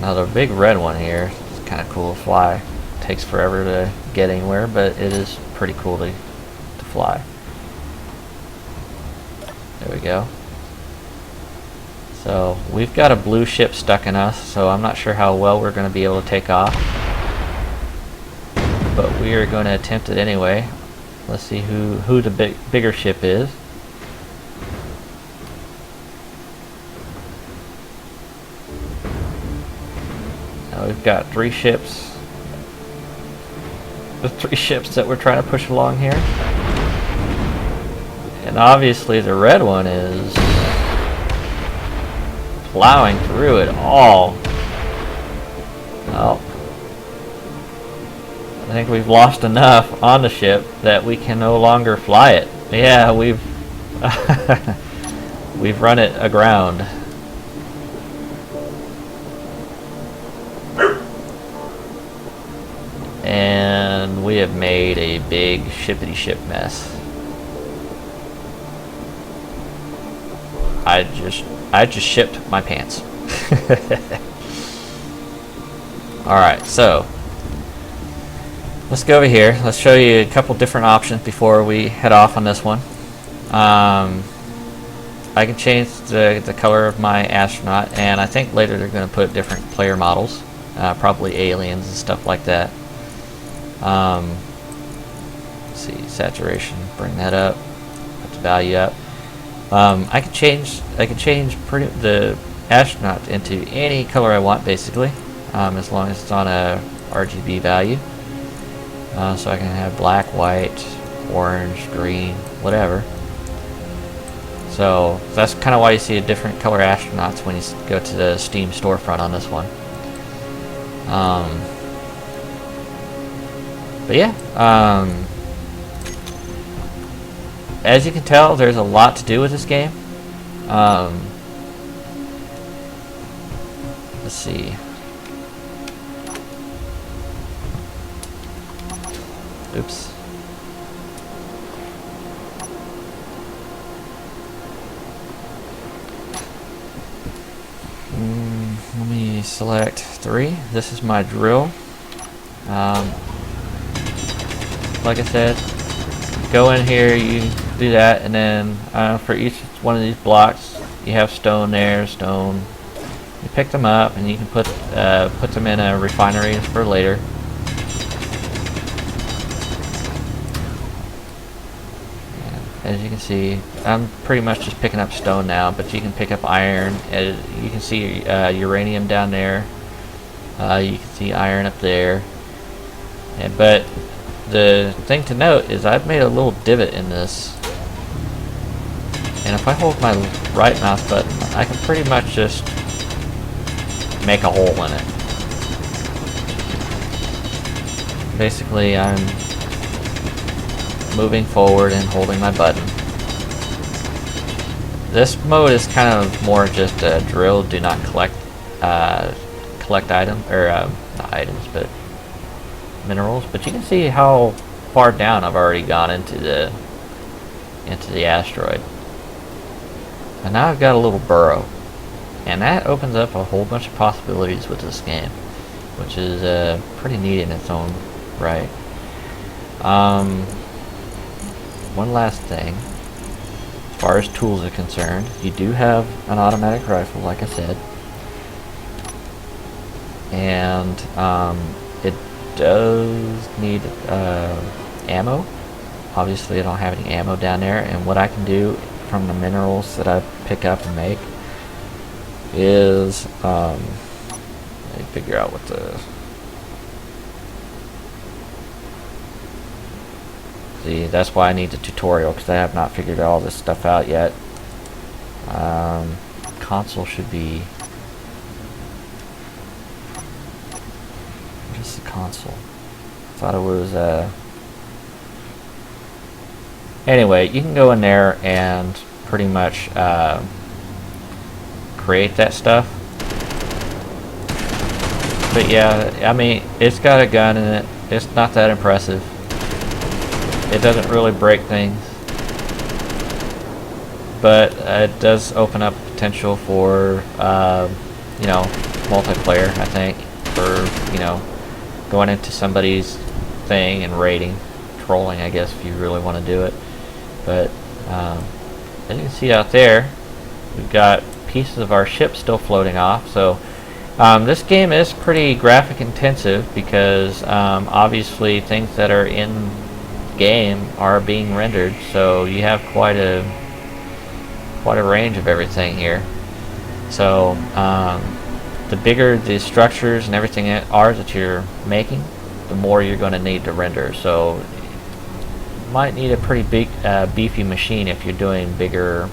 now the big red one here is kind of cool to fly. Takes forever to get anywhere, but it is pretty cool to fly. There we go. So we've got a blue ship stuck in us, so I'm not sure how well we're going to be able to take off. But we are going to attempt it anyway. Let's see who the bigger ship is. Now we've got three ships. The three ships that we're trying to push along here. And obviously the red one is plowing through it all. Well, I think we've lost enough on the ship that we can no longer fly it. Yeah, we've we've run it aground. And we have made a big shippity ship mess. I just shipped my pants. Alright, so let's go over here. Let's show you a couple different options before we head off on this one. I can change the color of my astronaut, and I think later they're going to put different player models, probably aliens and stuff like that. Let's see, saturation, bring that up, put the value up. I can change the astronaut into any color I want, basically, as long as it's on a RGB value. So I can have black, white, orange, green, whatever. So that's kind of why you see a different color astronauts when you go to the Steam storefront on this one. But yeah, as you can tell, there's a lot to do with this game. Let's see. Oops. Let me select 3. This is my drill. Like I said, go in here, you do that, and then for each one of these blocks, you have stone there, stone. You pick them up, and you can put them in a refinery for later. As you can see, I'm pretty much just picking up stone now, but you can pick up iron. You can see uranium down there. You can see iron up there. But the thing to note is I've made a little divot in this And if I hold my right mouse button, I can pretty much just make a hole in it. Basically, I'm moving forward and holding my button. This mode is kind of more just a drill, do not collect items, or not items, but minerals. But you can see how far down I've already gone into the asteroid. And now I've got a little burrow. And that opens up a whole bunch of possibilities with this game, which is pretty neat in its own right. One last thing. As far as tools are concerned, you do have an automatic rifle, like I said. And it does need ammo. Obviously I don't have any ammo down there, and what I can do from the minerals that I pick up and make is let me figure out what the see, that's why I need the tutorial, because I have not figured all this stuff out yet. Console should be, what is the console? Thought it was anyway, you can go in there and pretty much create that stuff. But yeah, I mean, it's got a gun in it. It's not that impressive. It doesn't really break things, but it does open up potential for you know, multiplayer, I think, for, you know, going into somebody's thing and raiding, trolling, I guess, if you really want to do it. But as you can see out there, we've got pieces of our ship still floating off. So this game is pretty graphic intensive, because obviously things that are in game are being rendered, so you have quite a range of everything here. So the bigger the structures and everything are that you're making, the more you're going to need to render. So you might need a pretty big beefy machine if you're doing bigger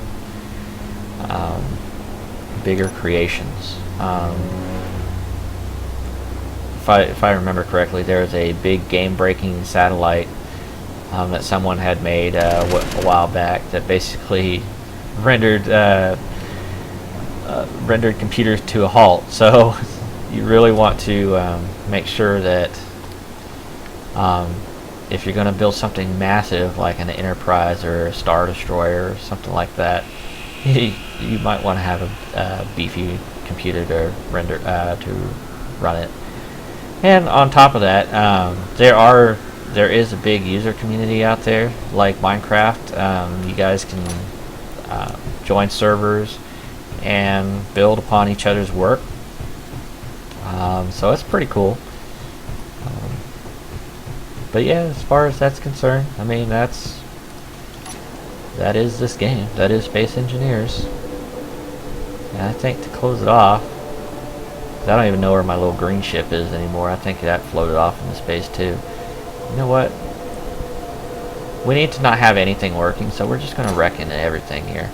creations. If I remember correctly, there's a big game-breaking satellite that someone had made a while back that basically rendered computers to a halt. So you really want to make sure that if you're going to build something massive like an Enterprise or a Star Destroyer or something like that, you might want to have a beefy computer to render to run it. And on top of that, there is a big user community out there, like Minecraft. You guys can join servers and build upon each other's work. So it's pretty cool. But yeah, as far as that's concerned, I mean, that is this game. That is Space Engineers. And I think to close it off, 'cause I don't even know where my little green ship is anymore. I think that floated off into space too. You know what? We need to not have anything working, so we're just going to wreck into everything here.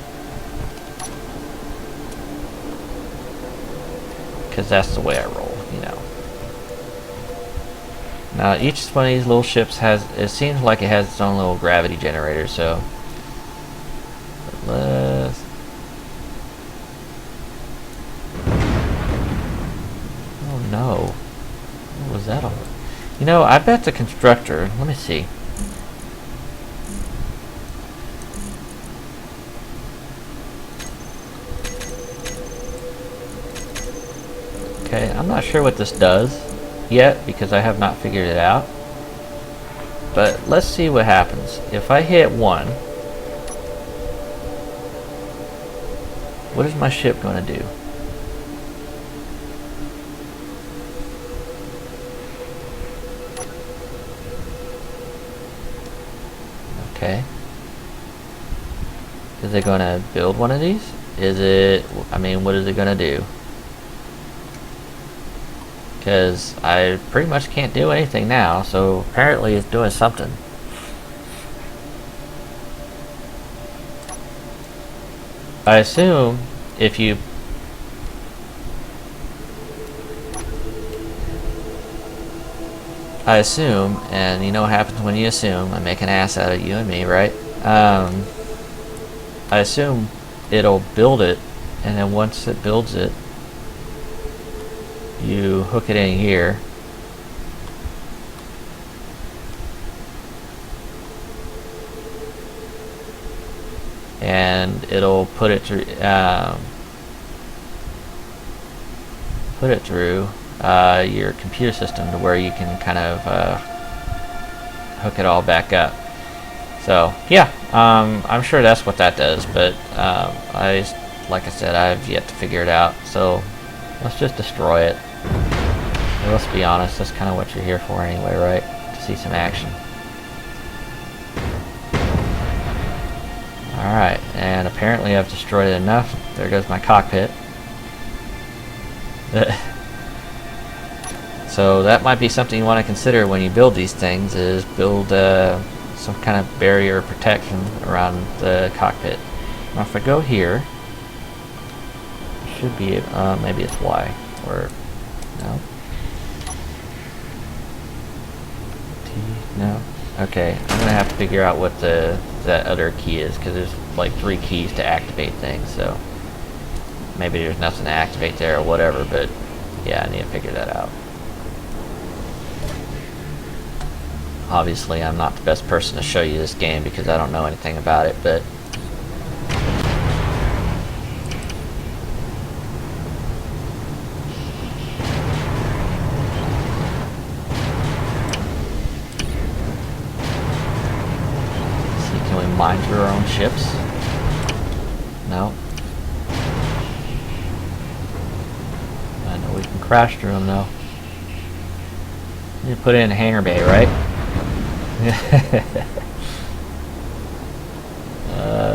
Because that's the way I roll, you know. Now, each one of these little ships it seems like it has its own little gravity generator, so let's... Oh no. What was that all? You know, I bet the constructor, let me see. Okay, I'm not sure what this does yet, because I have not figured it out. But let's see what happens. If I hit 1, what is my ship going to do? Okay. Is it going to build one of these? Is it, I mean, what is it going to do? Because I pretty much can't do anything now, so apparently it's doing something. I assume if you and you know what happens when you assume, I make an ass out of you and me, right? I assume it'll build it, and then once it builds it, you hook it in here, and it'll put it through your computer system to where you can kind of hook it all back up. So yeah, I'm sure that's what that does, but like I said, I've yet to figure it out. So let's just destroy it. And let's be honest, that's kind of what you're here for anyway, right? To see some action. Alright, and apparently I've destroyed it enough. There goes my cockpit. So that might be something you want to consider when you build these things, is build some kind of barrier or protection around the cockpit. Now if I go here, it should be, maybe it's Y, or no? T, no? Okay, I'm going to have to figure out what that other key is, because there's like 3 keys to activate things, so maybe there's nothing to activate there or whatever, but yeah, I need to figure that out. Obviously, I'm not the best person to show you this game because I don't know anything about it, but see, can we mine through our own ships? No. I know we can crash through them though. You put it in a hangar bay, right?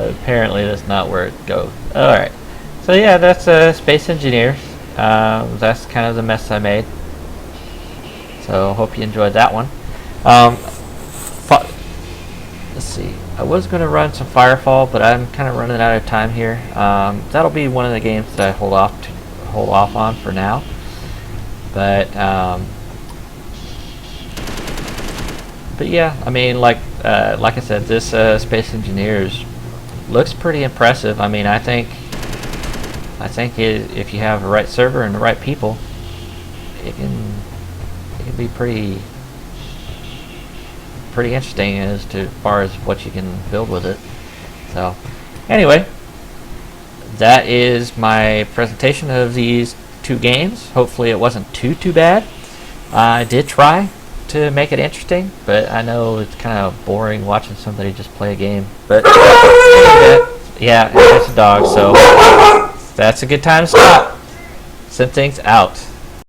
Apparently that's not where it goes. Alright, so yeah, that's Space Engineers. That's kind of the mess I made, so hope you enjoyed that one. Let's see, I was going to run some Firefall, but I'm kind of running out of time here. That'll be one of the games that I hold off on for now, but yeah, I mean, like I said, this Space Engineers looks pretty impressive. I mean, I think if you have the right server and the right people, it can be pretty interesting as far as what you can build with it. So anyway, that is my presentation of these 2 games. Hopefully it wasn't too bad. I did try to make it interesting, but I know it's kind of boring watching somebody just play a game. But yeah, it's a dog, so that's a good time to stop. SYNTHINX out.